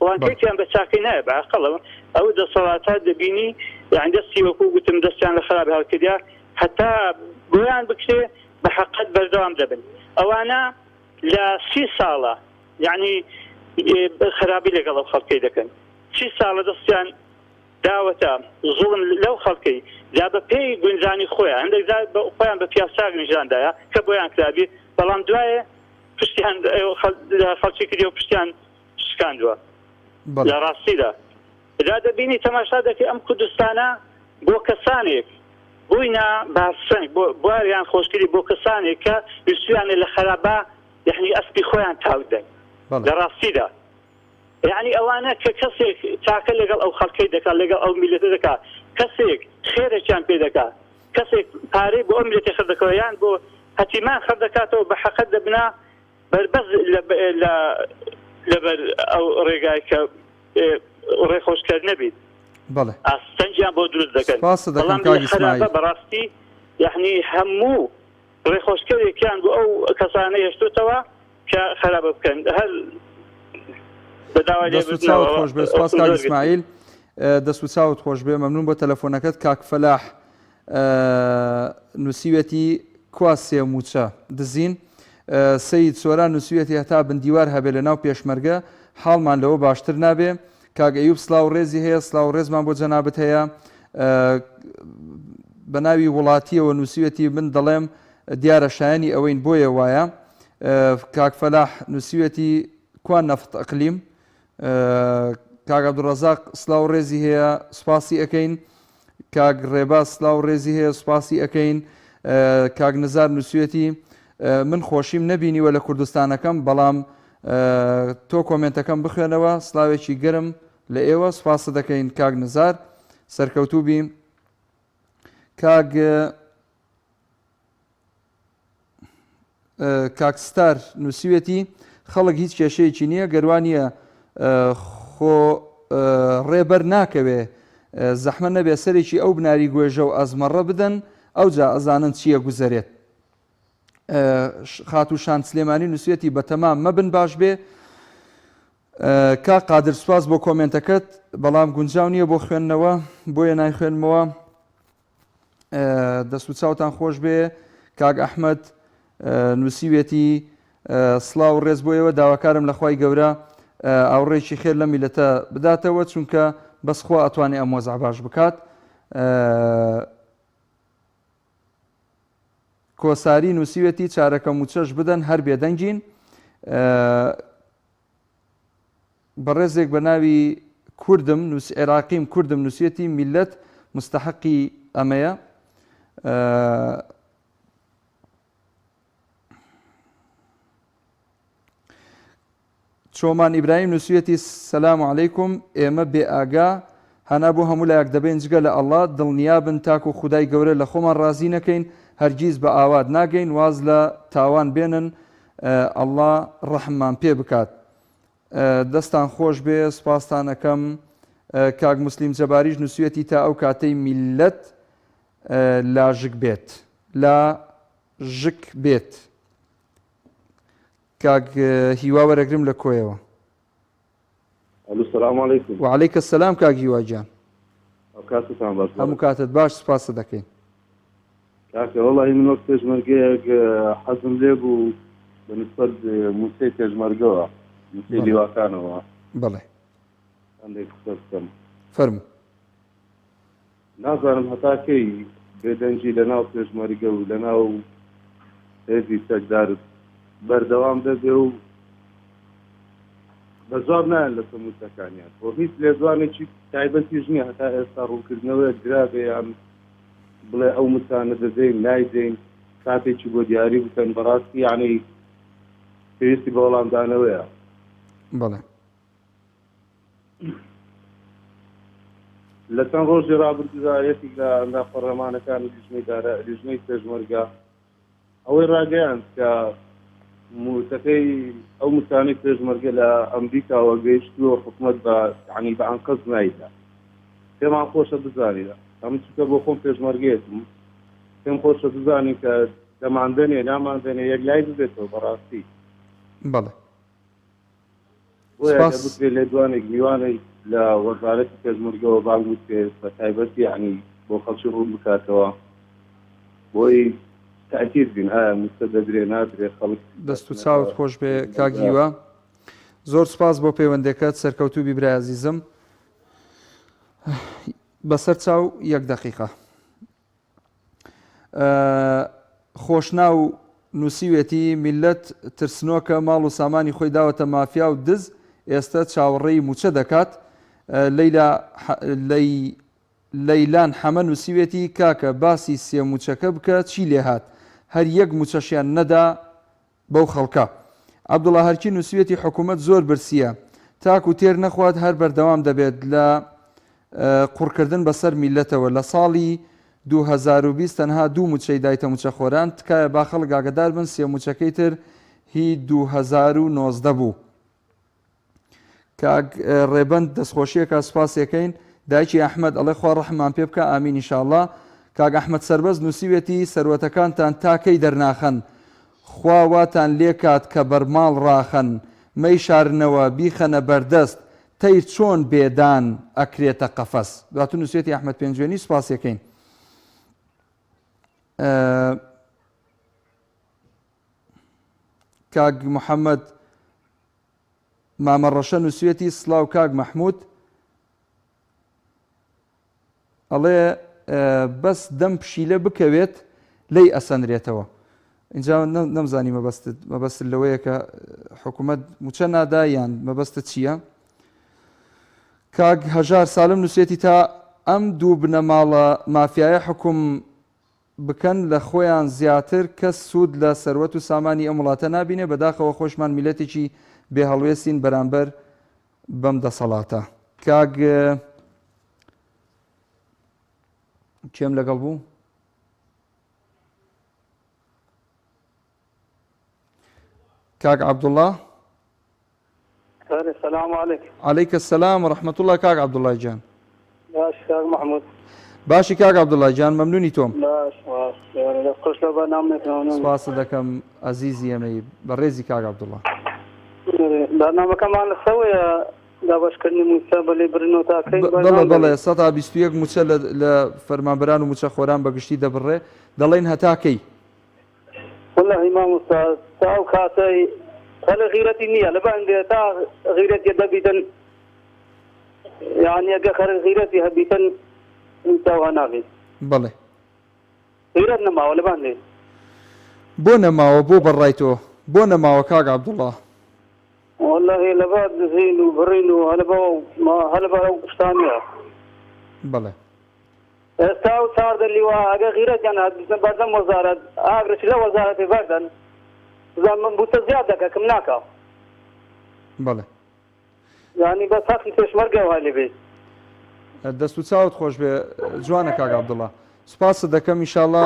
وان پێیان بە چاکەی نایە بە عەقڵەوە ئەو دەسەڵاتە دەبینی یان دەستی وەکو گوتم دەستیان لە خراپی هەڵکردیا هەتا بۆیان بکرێ بە حەقەت بەردەوام دەبن ئەوانە لە 30 ساڵە یعنی خراپی لەگەڵ ئەو خەڵکەی دەکەن 30 ساڵە دەستیان داوەتە زوڵم لەو خەڵکەی جا بە پێی گونجانی خۆیان هەندێک خۆیان بە پیاساک نیژاندایە کە بۆیان کرابی بەڵام دوایە پشتیان خەڵکی کردی و پشتیان شکاندووە لە ڕاستیدا دا دەبینی تەماشا دەکەی ئەم کوردستانە بۆ کەسانێک بووینە باسەنگ بواریان خۆشکردی بۆ کەسانێک کە ویستیانە لە خەرابا یعنی ئەسپی خۆیان تاودەن لە ڕاستیدا یعنی ئەوانە کە کەسێک چاکە لەگەڵ ئەو خەڵکەی دەکات لەگەڵ ئەو میلەتە دەکات کەسێک خێرێکیان پێ دەکات کەسێک پارەی بۆ ئەو میلەتی خەر دەکەوە یان بۆ هەتیمان خەر دەکاتەوە بە حەقەت دەبنا بەربەز لەبەر ئەو ڕێگای کە ڕێخۆشکرد نەبیت ئاستەنجیان بۆ دروست دەکەن بەڵام خراپە بەڕاستی یعنی هەموو ڕێخۆشکردێکیان بۆ ئەو کەسانە هێشتوتەوە کە خراپە بکەن هەر دەست و چاوت خۆش بێ سپاس کاک ئیسماعیل دەست و چاوت خۆش بێ مەمنون بۆ تەلەفۆنەکەت کاک فەلاح نووسیوەتی کوا سێ موچە دزین سەید سۆران نووسیوەتی هەتا بندیوار هەبێ لە ناو پێشمەرگە حاڵمان لەوە باشتر نابێ کاک ئەیوب سڵاو ڕێزی هەیە سڵاو ڕێزمان بۆ جەنابەت هەیە بە ناوی وڵاتیەوە نووسیوەتی من دەڵێم دیارە شایانی ئەوەین بۆیە وایە کاک فەلاح نووسیوەتی کوان نەفت ئەقلیم کاک عەبدوڕەزاق سڵاو ڕێزی هەیە سوپاسی ئەەکەین کاک ڕێباز سڵاو ڕێزی هەیە سوپاسی ئەەکەین کاک نزار نووسیوەتی من خۆشیم نەبینیوە لە کوردستانەکەم بەڵام تۆ کۆمنتەکەم بخوێنەوە سڵاوێکی گەرم لە ئێوە سوپاسە دەکەین کاک نزار سەرکەوتوو بیم کاکستار نووسیوەتی خەڵک هیچ کێشەیەکی نییە گەروانیە خۆ ڕێبەر ناکەوێ زەحمە نەبێ سەرێکی ئەو بناری گوێژە و ئەزمەڕە بدەن ئەوجا ئەزانن چییە گوزەرێت خاتو شان سلێمانی نووسیەتی بە تەمام مەبن باش بێ کا قادر سوپاس بۆ کۆمنتەکەت بەڵام گونجاو نییە بۆ خوێندنەوە بۆیە نایخوێنمەوە دەست و چاوتان خۆش بێ کاک ئەحمەد نووسیوێتی سڵاو ڕێز بۆیەوە داواکارم لە خوای گەورە ئاوڕێکی خێر لە میلەتە بداتەوە چونکە بەسخوا ئەتوانێ ئەم وەزع باش بکات کۆساری نووسیوێتی چارەکە موچەش بدەن هەر بێدەنگین بەڕێزێک بە ناوی کوردم عێراقیم کوردم نووسیەتی میلەت مستحقی ئەمەیە چۆمان ئیبراهیم نووسیەتی سەلام عەلەیکوم ئێمە بێ ئاگا هەنا بۆ هەموو لایەک دەبێن جگە لە ئەڵڵا دڵنیابن تاکو خودای گەورە لە خۆمان ڕازی نەکەین هەرگیز بە ئاوات ناگەین واز لە تاوان بێنن ئەڵڵا ڕەحممان پێ بکات دەستان خۆش بێ سوپاسانەکەم کاک موسلیم جەباریش نووسیەتی تا ئەو کاتەی میلەت لاژک بێت لاژک بێت کاک هیوا وەرەگرم لە کۆیەوە السلام علیکم وعلیکە السلام کاک هیوا گیان کاتتان باش هەموو کاتت باش سوپاس دەکەین. کاکە وەڵی من وەک پێشمەرگەیەک حەزم لێ بوو بەنسبەت موسەی پێشمەرگەوە موسەی لیواکانەوە بەڵێ هەندێک قسە بکەم. فەرموو. نازانم هەتاکەی بێدەنجی لەناو پێشمەرگە و لەناو هێزی سەردار بەردەوام دەبێ و بە زۆر نایەن لە سەمووتەکانیان بۆ هیچ لێدوانێکی تایبەتیش نییە هەتا ئێستا ڕوونکردنەوەی گرابێ یان بڵێ ئەو متانە دەدەین نایدەین کاتێکی بۆ دیاری بکەن بەڕاستی یعنی پێویستی بە وەڵامدانەوەیە. بەڵێ لە چەند ڕۆژی ڕابردوودا لە ناپەڕلەمانەکان لیژنەی پێشمەرگە ئەوەی ڕاگەیاند کە موسەکەی ئەو متانەی پێشمەرگە لە ئەمریکاوە گەیشتووە حکومەت بە یعنی بە ئەنقەز نایدا. پێمان خۆشە بزانیدا ئەم چکە بۆ خۆم پێشمەرگێتم پێم خۆشە بزانین کە دەماندنێ ناماندنێ یەک لای ببێتەوە بەڕاستی. بەڵێ بۆ لێدوانێک میوانەی لە وەزارەتی پێشمەرگەوە بانگوت پێ بە تایبەتی یعنی بۆ خەڵکی ڕوون بکاتەوە بۆی تاکید بین ئایا موسە دەدرێ نادرێ خەڵک دەست و چاوت خۆش بێ کاگیوە. زۆر سپاس بۆ پەیوەندەکەت سەرکەوتوو بیبرای عەزیزم. بەسەر چاو یەک دەقیقە خۆشنا و نووسیوێتی میلەت ترسنۆکە ماڵ و سامانی خۆی داوەتە مافیا و دز ئێستا چاوەڕێی موچە دەکات. لەیلان حەمە نووسیوێتی کاکە باسی سێ موچەکە بکە چی لێ هات هەر یەک موچەشیان نەدا بەو خەڵکە. عەبدوڵڵا هەرکی نووسیوێتی حکوومەت زۆر برسیە تاکو تێر نەخوات هەر بەردەوام دەبێت لە قوڕکردن بەسەر میلەتەوە. لە ساڵی 2020 تەنها 2 موچەی دایتە موچەخۆران تکایە با خەڵک ئاگادار بن سێ موچەکەی تر هی 2019 بوو. کاک ڕێبەند دەستخۆشیەکە سوپاسیەکەین دایکی ئەحمەد ئەڵێ خوا ڕەحمان پێ بکە ئامین ئینشاءڵڵا. کاک ئەحمەد سەربەز نووسیوێتی سەروەتەکانتان تاکەی دەرناخەن خوا واتان لێ کات کە بەرماڵ ڕاخەن مەی شارنەوە بیخەنە بەردەست تەیر چۆن بێدان ئەکرێتە قەفەس. دواتر نووسیوێتی ئەحمەد پێنجوێنی سوپاسیەکەین. کاک محەممەد مامەڕەشە نووسیوێتی سلااو کاک مەحموود ئەڵێ بەس دەم پشیلە بکەوێت لی ئەسەندرێتەوە. اینجا نەمزانی مەبەست لەوەیە کە حکوومەت موچە نادا یان مەبەستە چییە. کاک هەژار سالم نووسێتی تا ئەم دوو بنەماڵە مافیایە حکوم بکەن لە خۆیان زیاتر کەس سوود لە سەروەت و سامانی ئەم وڵاتە نابینێ بەداخەوە خۆشمان میلەتێکی بێ هەڵوێستین بەرامبەر بەم دەسەڵاتە. کاک کێم لەگەڵ بوو؟ کاک عەبدوڵڵا. السلام علیکم. عەلەیکە السەلام وەڕەحمەتوڵڵا. کاک عەبدوڵڵای جان. باش کاک محمود. باشی کاک عەبدوڵڵای جان مەمنونی تۆم. باش خۆش لە بەرنامەکەتەوە. سپاس دەکەم عەزیزی ئەمەی بەڕێزی کاک عەبدوڵڵا. بەرنامەکەمان لەسەوەیە دابەشکردنی موچە بە لێبرنەوە تاکەی. بەڵێ 121 موچە لە فەرمانبەران و موچە خۆران بەگشتی دەبڕێ دەڵێن هەتاکەی. والله مام أستاذ تاو كاتي هل غيرتي نية لبان تا غيرتي دبيتن يعني أجا غيرتي هبيتن انت وأنا بله غيرتنا ما ولا بان لي بونا ما وبو برايتو بونا ما وكاك عبد الله والله لباد زين وبرين وهلبا ما هلبا قشطانية بله استاو صار اللي واجا غيرت يعني بدن وزارة أغرش لا وزارة بدن زمان بتزيادة كمناكا بله يعني بس هاخي فيش مرقة وهالي بي دەست و چاوت خۆش بێ جوانە کاک عەبدوڵڵا. سوپاس دەکەم ئینشاءڵڵا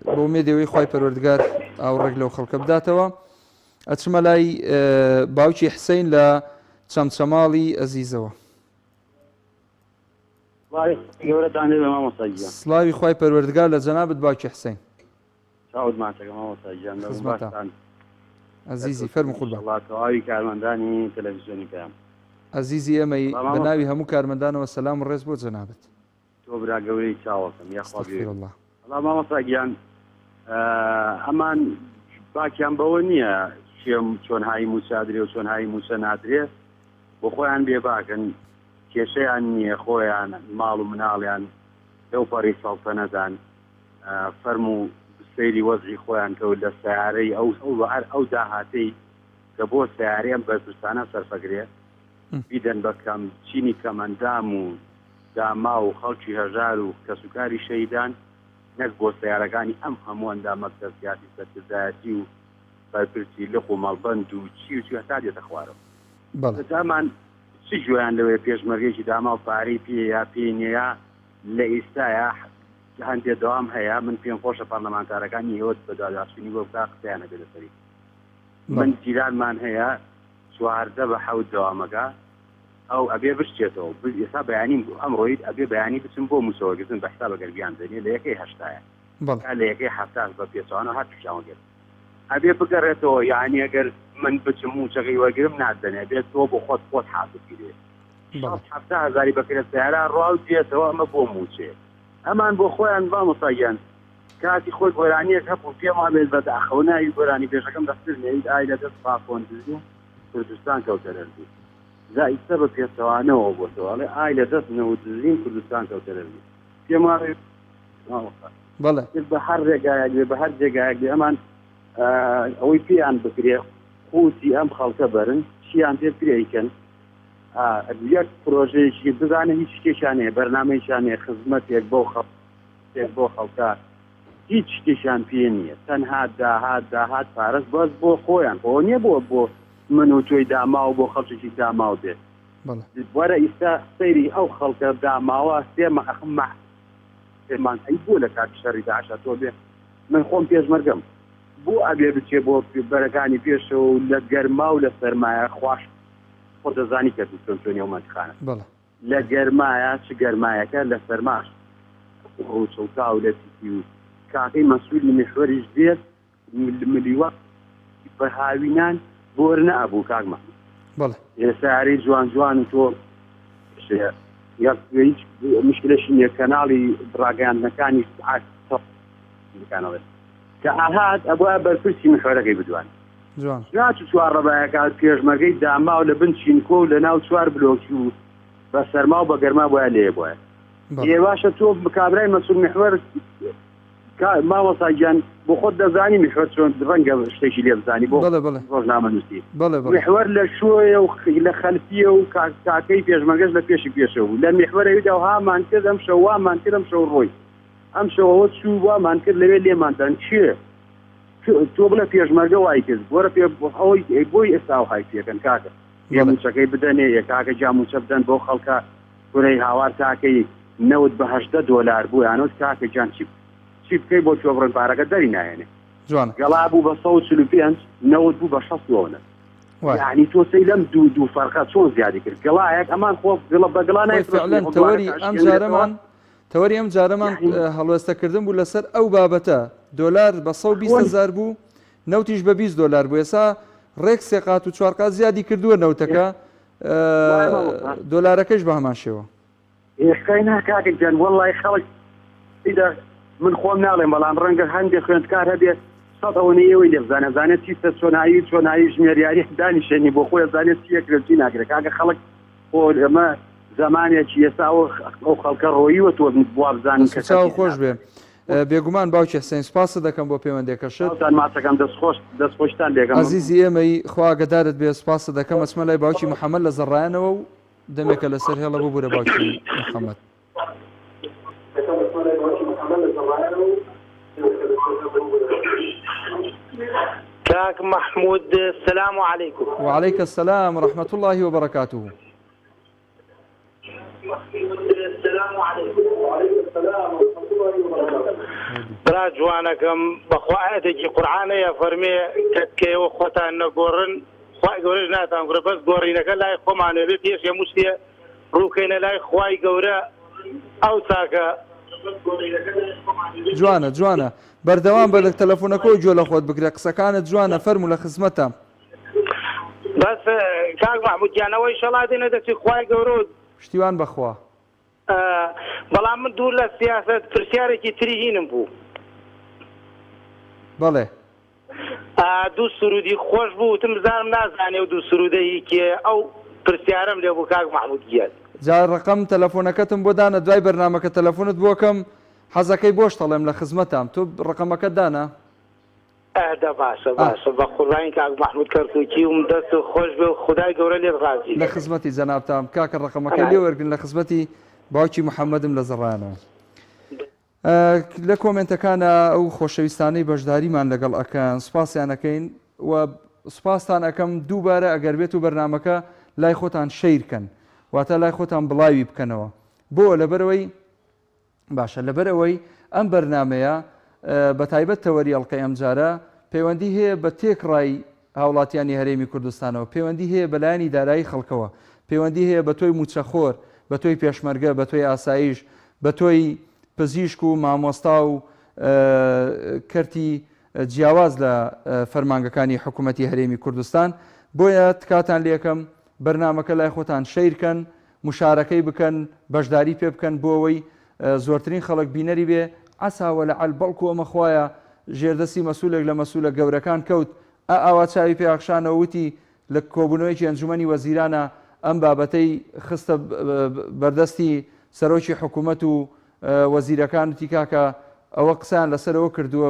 بۆ ئومێدەوەی خوای پەروەردگار ئاوڕێک لەو خەڵکە بداتەوە. ئەچمە لای باوکی حسەین لە چەمچەماڵی ئەزیزەوە. سڵاوی خوای پەروەردگار لە جەنابەت باوکی حسەین. عەزیزی فەرموو قوربان. کارمەندانی تەلەڤیزیۆنی پێم عەزیزی ئێمەی بە ناوی هەموو کارمەندانەوە سەلام و ڕێز بۆ جەنابەت. تۆ برا گەورەی چاوەکەم یاخوا بێ الله هەڵا مامۆستاگیان ئەمان باکیان بەوە نییە چۆن هایی موسا درێ و چۆن هایی موسە نادرێ بۆ خۆیان بێ باکەن کێشەیان نییە خۆیان ماڵ و مناڵیان لەوپەڕی سەڵتەنەدان فەرم و سەیری وەزعی خۆیان کەوت لە سیارەی ئەو داهاتەی کە بۆ سیارەیان بەرپرسانە سەرفەگرێ بیدەن بە کەم چینی کەمەندام و داما و خەڵکی هەژار و کەسوکاری شەیدان نەک بۆ سیارەکانی ئەم هەموواندا مەکتەب سیاسی سەرکردایەتی و بەرپرسی لق و مەڵبەند و چی و چی هەتا دێتە خوارەوە دامان چی گوێیان لەوەی پێشمەرگێکی داما و پارەی پێ یا پێنەیە لە ئێستاە هەندێ دەوام هەیە من پێم خۆشە پەرلەمانتارەکانی هێوت بە داداشتنی بۆ بکا قسەیانە بێ لەسەری من جیرانمان هەیە چواردە بە حەوت دەوامەکە ئەو ئەبێ بشتێتەوە ئێستا بەیانیم ئەمڕۆیت ئەبێ بەیانی بچم بۆ موسەوەگرتن بە حساب بەگەرگیان دەنێ لە یەکەی هەشتایە لە یەکەی هەفتاش بە پێچوانە هات پیشاوەگرێت ئەبێ بگەڕێتەوە یعنی ئەگەر من بچم موچەکەی وەرگرم نادەنێ بێت تۆ بۆ خۆت حاسبگیرێ 7,000 بەکرێت سیارە ڕاو دێتەوە ئەمە بۆ موچێ ئەمان بۆ خۆیان بامۆستاگیان کاتی خۆی گۆرانیەک هەبوو پێما بێت بە داخەوناوی گۆرانی پێشەکەم دەستر نێوید ئای لە دەست پاکۆندزی و کوردستان کەوتە دەرزی زائیسە بە پێچەوانەوە بۆتەوەڵێ ئای لە دەست نەوتزین کوردستان کەوتە دەرزی پێما بە هەر ڕێگایەک بێ بە هەر جێگایەک بێ ئەمان ئەوەی پێیان بکرێ قوتی ئەم خەڵکە بەرن چیان پێ پێیکەن یەک پرۆژەیەکی بزانە هیچ شتێکیانەیە بەرنامەیەکیانەیە خزمەتێک بۆ خەڵکە هیچ شتێکیان پێ نییە تەنها داهات پارەست بەس بۆ خۆیان بۆ نییە بۆ من و تۆی داما و بۆ خەڵکێکی داماو بێت وەرە ئیستا سەیری ئەو خەڵکە داماوە سێمە ئەخمە پێمان ئەی بۆ لە کاتی شەڕی داعشە تۆ بێ من خۆم پێشمەرگەم بۆ ئەبێ بچێ بۆ بەرەکانی پێشەوە و لە گەرما و لە سەرمایە خوش خۆ دەزانی کە چۆن نێومەندخانە لە گەرمایە چ گەرمایەکە لە سەرماش ڕووچڵتا و لە پیسی و کاکەی مەسئولی مێشوەریش بێت ملیوە بەهاوینان بۆر نەبوو کاکمە ئێسارەی جوان جوان و تۆ هیچ مشکلەشی نییە کەناڵی ڕاگەیاندنەکانی بکانەوێت کە ئاهات ئەبووە بەرپرسی مشوەرەکەی بدوان ناچ چوار ڕەبایەکە پێشمەرگەی داما و لە بن چینکۆ و لە ناو چوار بلۆکی و بە سەرما و بە گەرما بۆە لێ بۆە هێواشە تۆ کابرای مەسوول محوەر مامۆستاگیان بۆ خۆت دەزانی محوەر چۆن ڕەنگە شتێکی لێ بزانی بۆ ڕۆژنامەنووسی محوەر لە شوۆیە و لە خەلفیە و کاکەی پێشمەرگەش لە پێشی پێشەوە لە محوەرەویدا و هامان کرد ئەم شەو وامان کرد ئەم شەو ڕۆی ئەم شەوەوە چوو وامان کرد لەوێ لێماندان چیە تۆ بڵە پێشمەرگە وای کرد بۆرە ئەوەی بۆی ئێستا و های پێکەن کاکە موچەکەی بدەنێ یەکاکە جاموچە بدەن بۆ خەڵکە کوڕەی هاوار تاکەی $90 بوو یانۆت کاکە جان چی بکەی بۆ چۆبڕن پارەکە دەری نایێنێ گەڵا بوو بە 145 90 بوو بە 60 یعنی تۆ سەی لەم دوو فەرقە چۆن زیادی کرد گەڵایەک ئەمان خۆ بەگڵا نایفعلەن تەوەری ئەم جارەمان هەڵوێستەکردن بوو لەسەر ئەو بابەتە دۆلار بە 120,000 بوو نەوتیش بە $20 بوو ئێستا ڕێک سێقات و چوارقات زیادی کردووە نەوتەکە دۆلارەکەش بە هەمان شێوە ئێشکای ناکاکە جان وەڵڵای خەڵک من خۆم ناڵێم بەڵام ڕەنگە هەندێک خوێندکار هەبێت سەد ئەوەیەوەی لێ بزانە زانێت چیتە چۆنایی ژمێریاری دانیشێنی بۆ خۆی زانێت چیەکرێتی ناگرێت کاکە خەڵک خۆ ئەمە زمانێکی ئێستا ئەو خەڵکە ڕۆیوە تۆ بوا بزانین کەچاو خۆش بێ بێگومان باوکی حسێن سپاسە دەکەم بۆ پەیوەندێکەشت ماچەکەم دەستخۆشتان لێگەم عزیزی ئێمەی خوا گەدارت بێ سپاسە دەکەم ئەچمە لای باوکی محەممەد لە زەڕایەنەوە و دەمێکە لەسەر هێڵە بۆ بوورە باوکی محەممەد كاك محمود السلام عليكم. وعليك السلام ورحمة الله وبركاته. السلام عليكم. وعليكم السلام ورحمة الله وبركاته. برا جوانكم بخواتي قرآن يا فرمي كتكي وخوتان نقورن خواي قوري ناتان قرا بس قورينك لا يخومان ريتيش يا مشتي روكينا لا خواي قورا أو ساكا جوانە بەردەوام بە لە تەلەفۆنەکەی گوێ لە خۆت بگرە قسەکانت جوانە فەرموو لە خزمەتە بەس کاک محمود گیانەوەی شەڵاتێنە دەستی خوای گەورە پشتیوان بەخوا بەڵام من دوور لە سیاست پرسیارێکی تری هینم بوو بەڵێ دوو سرودی خۆش بوو وتم بزانم نازانێ و دوو سرودەی کێ ئەو پرسیارم لێ بوو کاک محمود گیان جا ڕقم تەلەفۆنەکەتم بۆ دانە دوای بەرنامەکە تەلەفۆنت بۆکەم حەزەکەی بۆش تەڵێم لە خزمەتام تۆ ڕقەمەکەت دانا ئەدا باشە باشە بە خوڕاین کاک محمود کەرکووکی وم دەست خۆش بێ و خدای گەورە لێت ڕازی لە خزمەتی جەنابتام کاکە ڕقەمەکە لێ وەرگن لە خزمەتی باوکی محەممەدم لە زەڕانەوە لە کۆمنتەکانە ئەو خۆشەویستانەی بەشداریمان لەگەڵ ئەکەن سوپاسیانەکەین و سوپاسان ئەەکەم دووبارە ئەگەر بێت و بەرنمەکە لای خۆتان شیرکەن واتە لای خۆتان بڵاوی بکەنەوە بۆ لەبەرەوەی باشە لەبەرەوەی ئەم بەرنمەیە بە تایبەت تەوەری ئەڵلقەی ئەم جارە پەیوەندی هەیە بە تێکڕای هاوڵاتیانی هەرێمی کوردستانەوە پەیوەندی هەیە بەلایانی دارایی خەڵکەوە پەیوەندی هەیە بە تۆی موچەخۆر بە تۆی پێشمەرگە بە تۆی ئاسایش بە تۆی پزیشک و مامۆستا و کەرتی جیاواز لە فەرمانگەکانی حکوومەتی هەرێمی کوردستان بۆیە تکاتان لێکم بەرنمەکە لای خۆتان شیرکەن مشارەکەی بکەن بەشداری پێ بکەن بۆ ئەوەی زۆرترین خەڵک بینەری بێ عساوە لە ئەلبەڵکو ئەمەخوایە ژێردەسی مەسوولێک لە مەسوولە گەورەکان کەوت ئاوا چاوی پێخشانە وتی لە کۆبوونەوەیکی ئەنجومەنی وەزیرانە ئەم بابەتەی خستە بەردەستی سەرۆکی حکوومەت و وەزیرەکان وتی کاکە ئەوە قسان لەسەرەوە کردووە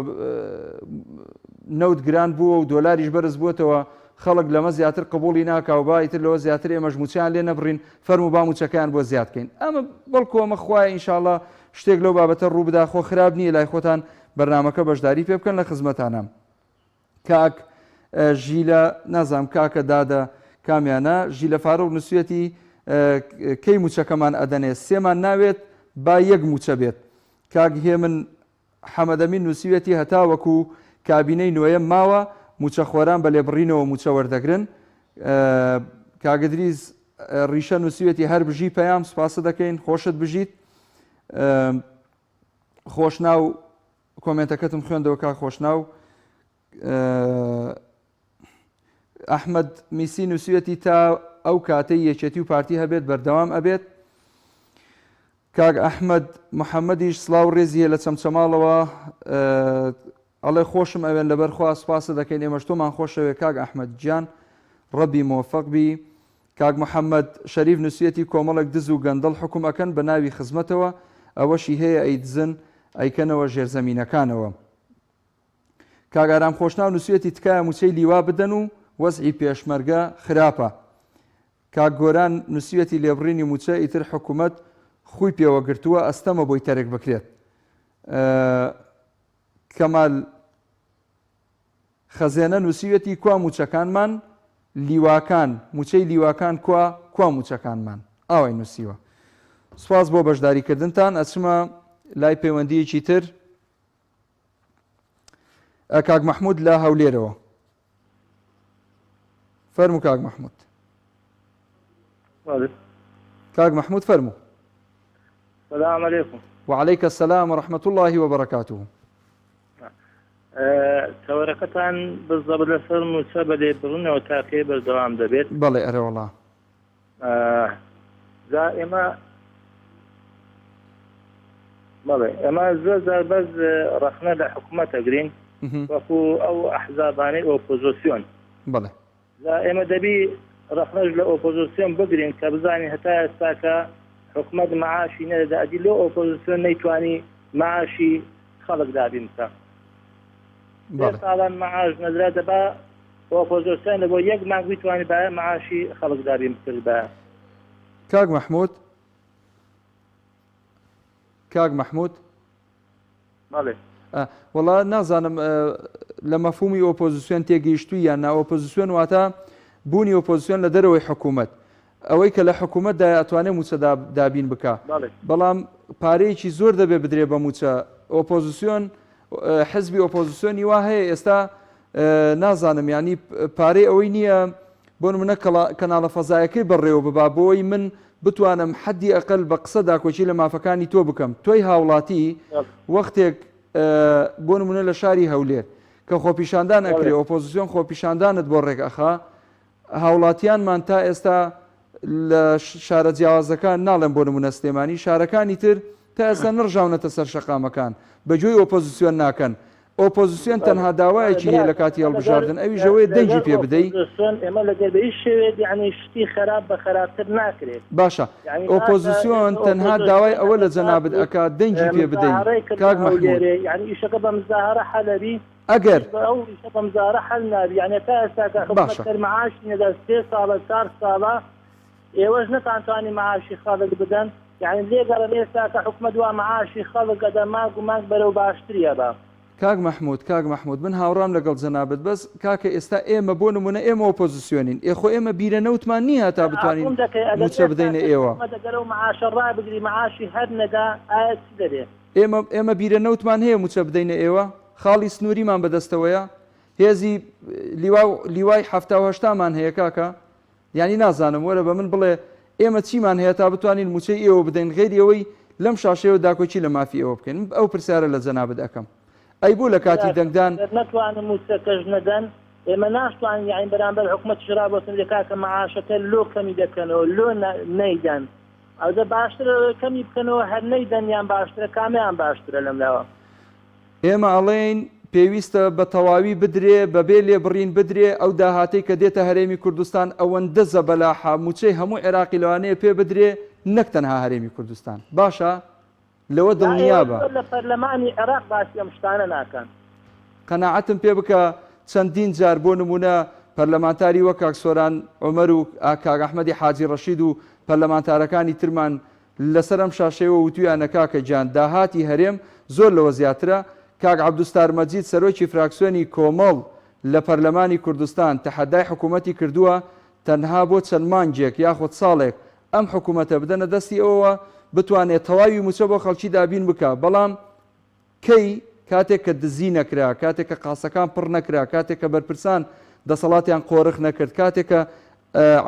نەوت گران بووە و دۆلاریش بەرز بووەتەوە خەڵک لەمە زیاتر قبولی ناکا و بایتر لەوە زیاتر ئێمەش موچیان لێ نەبڕین فەرم و باموچەکەیان بۆ زیادکەین ئەمە بەڵکو ئەمە خوایە ئینشاءڵڵا شتێک لەو بابەتە ڕوو بدا خۆ خراب نییە لای خۆتان بەرنمەکە بەشداری پێ بکەن لە خزمەتانە کاک ژیلە نازام کاکە دادە کامیانە ژیلە فاروق نووسێتی کەی موچەکەمان ئەدەنێ سێمان ناوێت با یەک موچە بێت کاک هێ من حەمەدەمین نووسێتی هەتا وەکو کابینەی نوێیە ماوە موچەخۆران بە لێبڕینەوە موچە وەردەگرن کاگدریز ڕیشە نووسێتی هەر بژی پەیام سوپاسە دەکەین خۆشت بژیت خۆشناو کۆمنتەکەتم خوێندەوە کا خۆشناو ئەحمەد میسی نووسێتی تا ئەو کاتەی یەکێتی و پارتی هەبێت بەردەوام ئەبێت کاک ئەحمەد محەممەدیش سڵاو ڕێزیە لە چەمچەماڵەوە ئەڵێ خۆشم ئەوێن لەبەر خوا سوپاسە دەکەین ئێمەش تۆمان خۆشەوێ کاک ئەحمەد گیان ڕەبی مۆفەقبی کاک محەممەد شەریف نووسێتی کۆمەڵک دز و گەندەڵ حکومەکەن بە ناوی خزمەتەوە ئەوەشی هەیە ئەیدزن ئەیکەنەوە ژێرزەمینەکانەوە کاگارام خۆشناو نووسێتی تکایە موچەی لیوا بدەن و وەزعی پێشمەرگە خراپە کاک گۆران نووسێتی لێبڕینی موچە ئیتر حکوومەت خوی پێوە گرتووە ئەستەمە بۆی تەرێک بکرێت کەمال خەزێنە نووسێتی کوا موچەکانمان لیواکان موچەی لیواکان کوا موچەکانمان ئاوای نووسیوە سوپاس بۆ بەشداریکردنتان ئەچمە لای پەیوەندیەکی تر کاک مححمود لە هەولێرەوە فەرموو کاک مححمود کاک مححمود فەرموو السلام عليكم وعليك السلام ورحمة الله وبركاته تەوەرەکەتان بزەبە لەسەر موچە بە لێبڕونەوە تاقیە بەردەوام دەبێت بەڵێ ئەرە وەڵا جا ئێمە بەڵێ ئەمە زۆر زار بەس ڕەخنە لە حکوومەت ئەگرین وەکو ئەو ئەحزابانەی ئۆپۆزیسیۆن بەڵێ جا ئێمە دەبی ڕەخنەش لە ئۆپۆزیسیۆن بگرین کە بزانین هەتا ئێستاکە حکوومەت معاشی نەدەدا ئەدی لۆ ئۆپۆزیسیۆن نەیتوانی معاشی خەڵک دابین بکە ساڵان معاش نەدرا دەبا ئۆپۆزیسیۆن لە بۆ یەک مانگ بیتوانی با معاشی خەڵک دابین بکرد بە کاک مححمود کاک مححمود بەڵێ وڵا نازانم لە مەفهومی ئۆپۆزیسیۆن تێگەیشتووی یان نا ئۆپۆزیسیۆن واتە بوونی ئۆپۆزیسیۆن لە دەرەوەی حکوومەت ئەوەی کە لە حکوومەتدا ئەتوانێت موچە دابین بکە بەڵام پارەیەکی زۆر دەبێت بدرێ بە موچە ئۆپۆزیسیۆن حزبی ئۆپۆزیسیۆنی وا هەیە ئێستا نازانم ینی پارەی ئەوەی نییە بۆ منە کەناڵە فەزایەکەی بەڕێوە ببا بۆی من بتوانم حەدی ئەقل بە قسەدا کۆچی لە مافەکانی تۆ بکەم تۆی هاوڵاتی وەختێک بۆ نمونە لە شاری هەولێر کە خۆپیشاندان ئەکرێ ئۆپۆزیسیۆن خۆپیشاندانت بۆ ڕێک ئەخا هاوڵاتیانمان تا ئێستا لە شارە جیاوازەکان ناڵێن بۆ نمونە سلێمانی شارەکانی تر تا ئێستا نڕژاونەتە سەر شەقامەکان بەگوێی ئۆپۆزیسیۆن ناکەن ئۆپۆزیسیۆن تەنها داوایەکی هەیە لە کاتی هەڵبژاردن ئەوی ژەوەی دەنگی پێ بدەیت ئێمە لەگەر بە هیچ شێوێت یعنی شتی خراپ بە خراپتر ناکرێت باشە ئۆپۆزیسیۆن تەنها داوای ئەوە لە جەنابەت ئەکات دەنگی پێ بدەیت کاک مەحموود یعنی ئیشەکە بە مزاهرە حەلەبی ئەگەر ئەو ئیشە بە مزاهرە حەل نابی یعنی تا ئێستا حکومەت معاشی نەدا 3 ساڵە 4 ساڵە ئێوەش نەتانتوانی معاشی خەڵک بدەن يعني لێگەڕە ئێستا کە حکومەت وا معاشی خەڵک ئەدا ماگ و ماگ بەرەو باشتریە بە کاک مەحموود من هاوڕام لەگەڵ جەنابەت بەس کاکە ئێستا ئێمە بۆ نمونە ئێمە ئۆپۆزیسیۆنین ئێخۆ ئێمە بیرە نەوتمان نییە تا بتوانین موچە بدەینە ئێوە دەگەرە و معاشە ڕابگری معاشی هەر نەدا ئایا چی دەبێت ئێمە بیرە نەوتمان هەیە موچە بدەینە ئێوە خاڵی سنووریمان بەدەستەوەیە هێزی لیوای هەفتاهشتامان هەیە کاکە یعنی نازانم وەرە بە من بڵێ ئێمە چیمان هەیە تا بتوانین موچەی ئێوە بدەین غێری ئەوەی لەم شاشەوە داکۆچی لە مافی ئەوە بکەین ئەو پرسیارە لە جەنابەت ئەەکەم ئەی بوو لە کاتی دەنگدان نتوانم موچەکەش نەدەن ئێمە ناشتوانین یعنی بەرامبەر حکومەت شرابەتن لە کاکە معاشەکە لۆ کەمی دەکەنەوە لۆ نەیدەن ئەودە باشترە کەمی بکەنەوە هەر نەیدەن یان باشترە کامیان باشترە لەم لاوە ئێمە ئەڵێن پێویستە بە تەواوی بدرێ بەبێ لێبڕین بدرێ ئەو داهاتەی کە دێتە هەرێمی کوردستان ئەوەندە زەبەلاحە موچەی هەموو عێراقی لەوانەیە پێ بدرێ نەک تەنها هەرێمی کوردستان باشە لەوە دڵنیا بە لە پەرلەمانی عێراق باسی ئەم شتانە ناکەن قەناعەتم پێ بکە چەندین جار بۆ نمونە پەرلەمانتاری وەک کاک سۆران عومەر و کاک ئەحمەدی حاجی ڕەشید و پەرلەمانتارەکانی ترمان لەسەر ئەم شاشەیەوە وتویانە کاکە جان داهاتی هەرێم زۆر لەوە زیاترە کاک عەبدوستار مەجید سەرۆکی فراکسیۆنی کۆمەڵ لە پەرلەمانی کوردستان تەحەدای حکوومەتی کردووە تەنها بۆ چەند مانگێک یاخود ساڵێک ئەم حکوومەتە بدەنە دەستی ئەوە بتوانێت تەواوی موچە بۆ خەڵکی دابین بکە بەڵام کەی کاتێک کە دزی نەکرا کاتێک کە قاسەکان پڕ نەکرا کاتێک کە بەرپرسان دەسەڵاتیان قۆرخ نەکرد کاتێک کە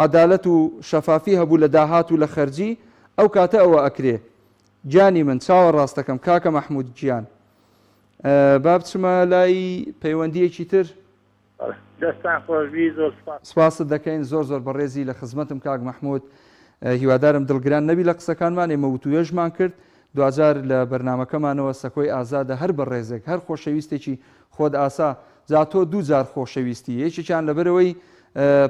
عەدالەت و شەفافی هەبوو لە داهات و لە خەرجی ئەو کاتە ئەوە ئەکرێ جانی من چاوە ڕاستەکەم کاکە مەحموود گیان با بچمە لای پەیوەندیەکی تر دەستان خۆشبی زۆر سپاست دەکەین زۆر بەڕێزی لە خزمەتم کاک مەحموود هیوادارم دڵگران نەبی لە قسەکانمان ئێمە وتوێژمان کرد دوجار لە بەرنامەکەمانەوە سەکۆی ئازادە هەر بە ڕێزێک هەر خۆشەویستێکی خۆت ئاسا زاتۆ دووجار خۆشەویستی یەکێکیان لەبەرەوەی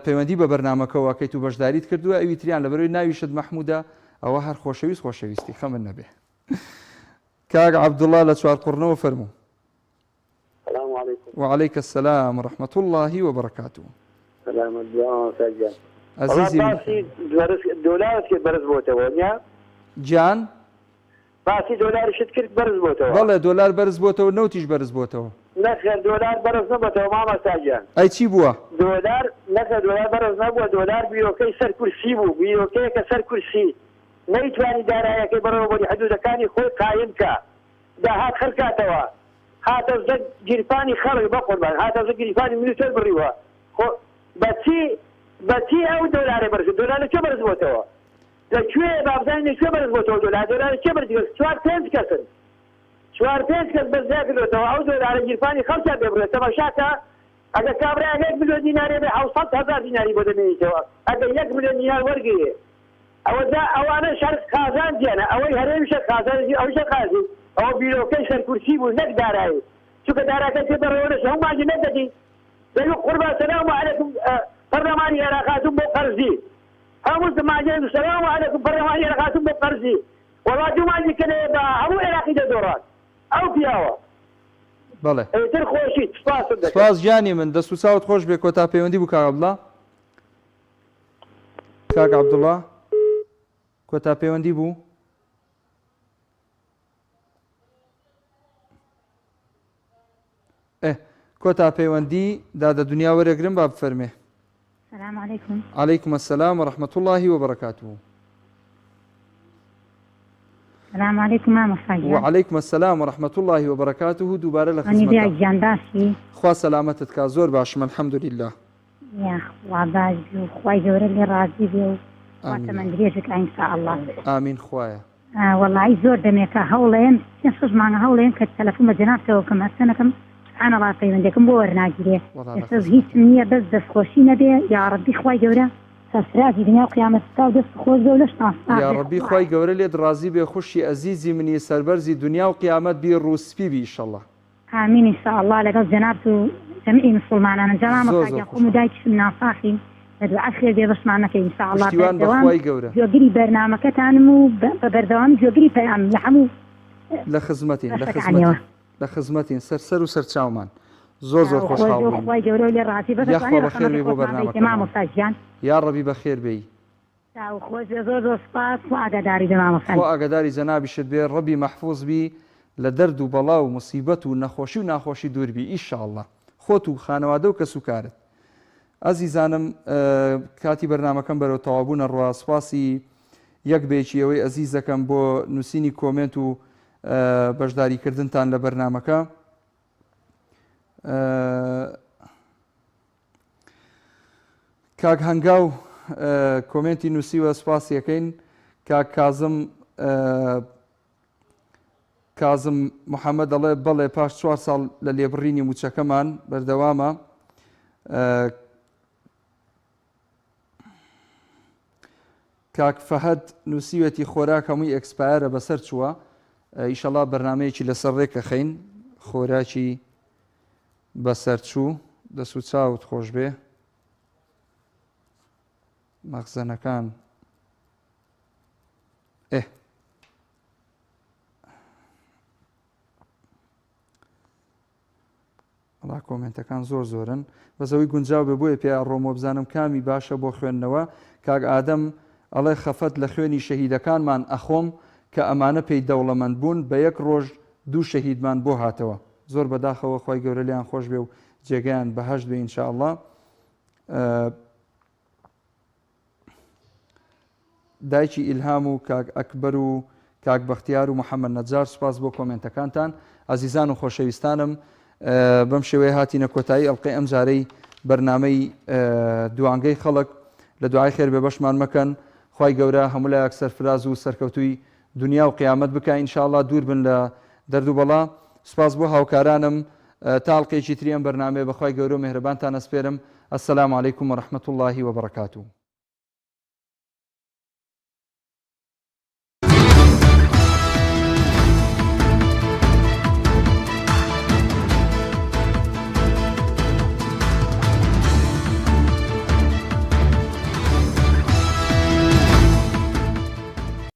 پەیوەندی بە بەرنامەکەەوە کەیت و بەشداریت کردووە ئەوی تریان لەبەرەوەی ناویشت مەحموودە ئەوە هەر خۆشەویستی خەمن نەبێ کاک عەبدوڵڵا لە چوارقوڕنەوە فەرموو وعليك السلام ورحمة الله وبركاته. سلام الله عزيزي دولار كي برز بوتو جان باسي دولار شت كرت برز بوتو والله دولار برز بوتو نوتيش برز بوتو نخل دولار برز نبوتو ماما ساجان اي چی بوا دولار نخل دولار برز نبوه دولار بيروكي سر كرسي بو بيروكي كسر كرسي نيتواني دارها كي برو بودي حدود كاني خوي قايم كا ده هات خلقاتوا هات زق جرفاني خلق بقربان هات زق جرفاني مليتر بريوها بەچی ئەو دۆلارە بەرز دۆلارە چێ بەرز بۆتەوە لەکوێ بابزانین چێ بەرز بۆتەوە دۆلارە چێ بەرز چوار پێنج کەسن چوار پێنج کەس بەرزیا کردوێتەوە ئەو دۆلارە گیرفانی خەڵکیان پێ بڕێت تەماشاکە ئەگەر کابرا 1 ملیۆن دینارێ بێ 700,000 دیناری بۆ دەمێنیتەوە ئەگەر 1 ملیۆن دینار وەرگێ ئەوانە شەرق قازانجیانە ئەوەی هەرێمیشە قازانجی ئەوشە قازی ئەوە بیرۆکەی سەرکورسی بوو نەک دارایی چونکە داراکە تێ بەڕێوەش هەمومانجی نەدەدی دەی قوربان سەلام عەلەیکم برلماني عراقاتهم بقرزي هموز ماجين السلام عليكم برلماني عراقاتهم بقرزي والله جماعي كان هو عراقي دورات او فيها بله تر خوشي سپاس جاني من دەست و چاوت خۆش بێ کۆتا پەیوەندی بوو کاک عەبدوڵڵا کاک عەبدوڵڵا کۆتا پەیوەندی بوو کۆتا پەیوەندی دادە دنیا وەرەگرم با بفەرمێ السلام عليكم. عليكم السلام ورحمة الله وبركاته. السلام عليكم ماما فاجئة. وعليكم السلام ورحمة الله وبركاته. دوباره لخدمتك. أنا بيع جانداسي. خوا سلامتك كازور باش الحمد لله. يا خوا باز وخواي جور اللي راضي بيه. واتمنى دريسك إن شاء الله. آمين خوايا. والله عايز زور دميك هولين ينصج معنا هولين كالتلفون مجنابته وكما سنكم. أنا راقي من ديكم بورنا جريه. يسوي هيك نية بس خوشي نبي يا ربي خواي جورا سەرفرازی دنیا و قیامەتتا و دەست خۆش بێ و لەش ناسا یا ڕەبی خی گەورە لێت ڕازی بێ خوشی ئەزیزی منی سەربەرزی دنیا و قیامەت بی ڕووسپی بی ئیشەڵڵا. ئامین ئینشاءالله لەگەڵ جەناب و جەمیعی مسلمانانە جەمامەکە خۆم و دایکیشم نافاخین لە دوعا خێر بێ بەشمان نەکەی ئینشاءالله. پشتیوان بەخوای گەورە. جۆگیری بەرنامەکەتانم و بە بەردەوامی جۆگیری پەیام لە هەموو لە خزمەتین لە خزمەتین سەر و سەرچاومان زۆر خۆشحاڵ بووین. خۆی گەورە لێ ڕازی بەخێر بێ بۆ بەرنامەکەمان. یا ڕەبی بەخێر بێی. خۆش زۆر سپاس و ئاگاداری بەمامۆستا. خۆ ئاگاداری جەنابیشت بێ ڕەبی مەحفوظ بی لە دەرد و بەڵا و موسیبەت و نەخۆشی و ناخۆشی دووربی ئیشاءالله خۆت و خانەوادە و کەس و کارت. ئەزیزانم کاتی بەرنامەکەم بەرەو تەوابوونە ڕوا سپاسی یەک بێکیەوەی ئەزیزەکەم بۆ نووسینی کۆمنت و بەشداریکردنتان لە بەرنامەکە. کاک هەنگاو کۆمنتی نووسیوە سپاسیەکەین. کاک کازم محەممەد دەڵێ بەڵێ پاش 4 ساڵ لە لێبڕینی موچەکەمان بەردەوامە. کاک فەهەد نووسیوەتی خۆراک هەمووی ئەکسپایرە بەسەر چووە. ئیشەڵا بەرنمەیەکی لەسەر ڕێکە خەین خۆراکی بەسەر چوو دەست و چاوت خۆش بێ مەخزەنەکان ئەڵا کۆمنتەکان زۆرن بەزەوەی گونجاو بێ بۆیە پێ ڕۆمۆ بزانم کامی باشە بۆ خوێندنەوە. کاک ئادەم ئەڵێ خەفەت لە خوێنی شەهیدەکانمان ئەخۆم کە ئەمانە پێی دەوڵەمەند بوون بە یەک ڕۆژ 2 شەهیدمان بۆ هاتەوە. زۆر بەداخەوە خی گەورە لیان خۆش بێ و جێگەیان بەهەشت بێ ئینشاءالله. دایکی ئیلهام و کاک ئەکبەر و کاک بەختیار و محەممەد نەجار سپاس بۆ کۆمنتەکانتان. ئازیزان و خۆشەویستانم بەم شێوەیە هاتینە کۆتایی ئەڵلقەی ئەم جارەی بەرنامەی دوانگەی خەڵک لە دوعای خێر بێ بەشمان مەکەن. خی گەورە هەموو لایەک سەرفراز و سەرکەوتووی دنیا و قیامەت بکە ئینشاءالله دوور بن لە دەرد و بەڵا. سپاس بۆ هاوکارانم تاڵقێکی تری ئەم بەرنامەیە بەخوای گەورە و مهرەبانتان ئەسپێرم. ئەسەلام عەلەیکوم وەڕەحمەتوڵڵاهی وەبەڕەکاتوه.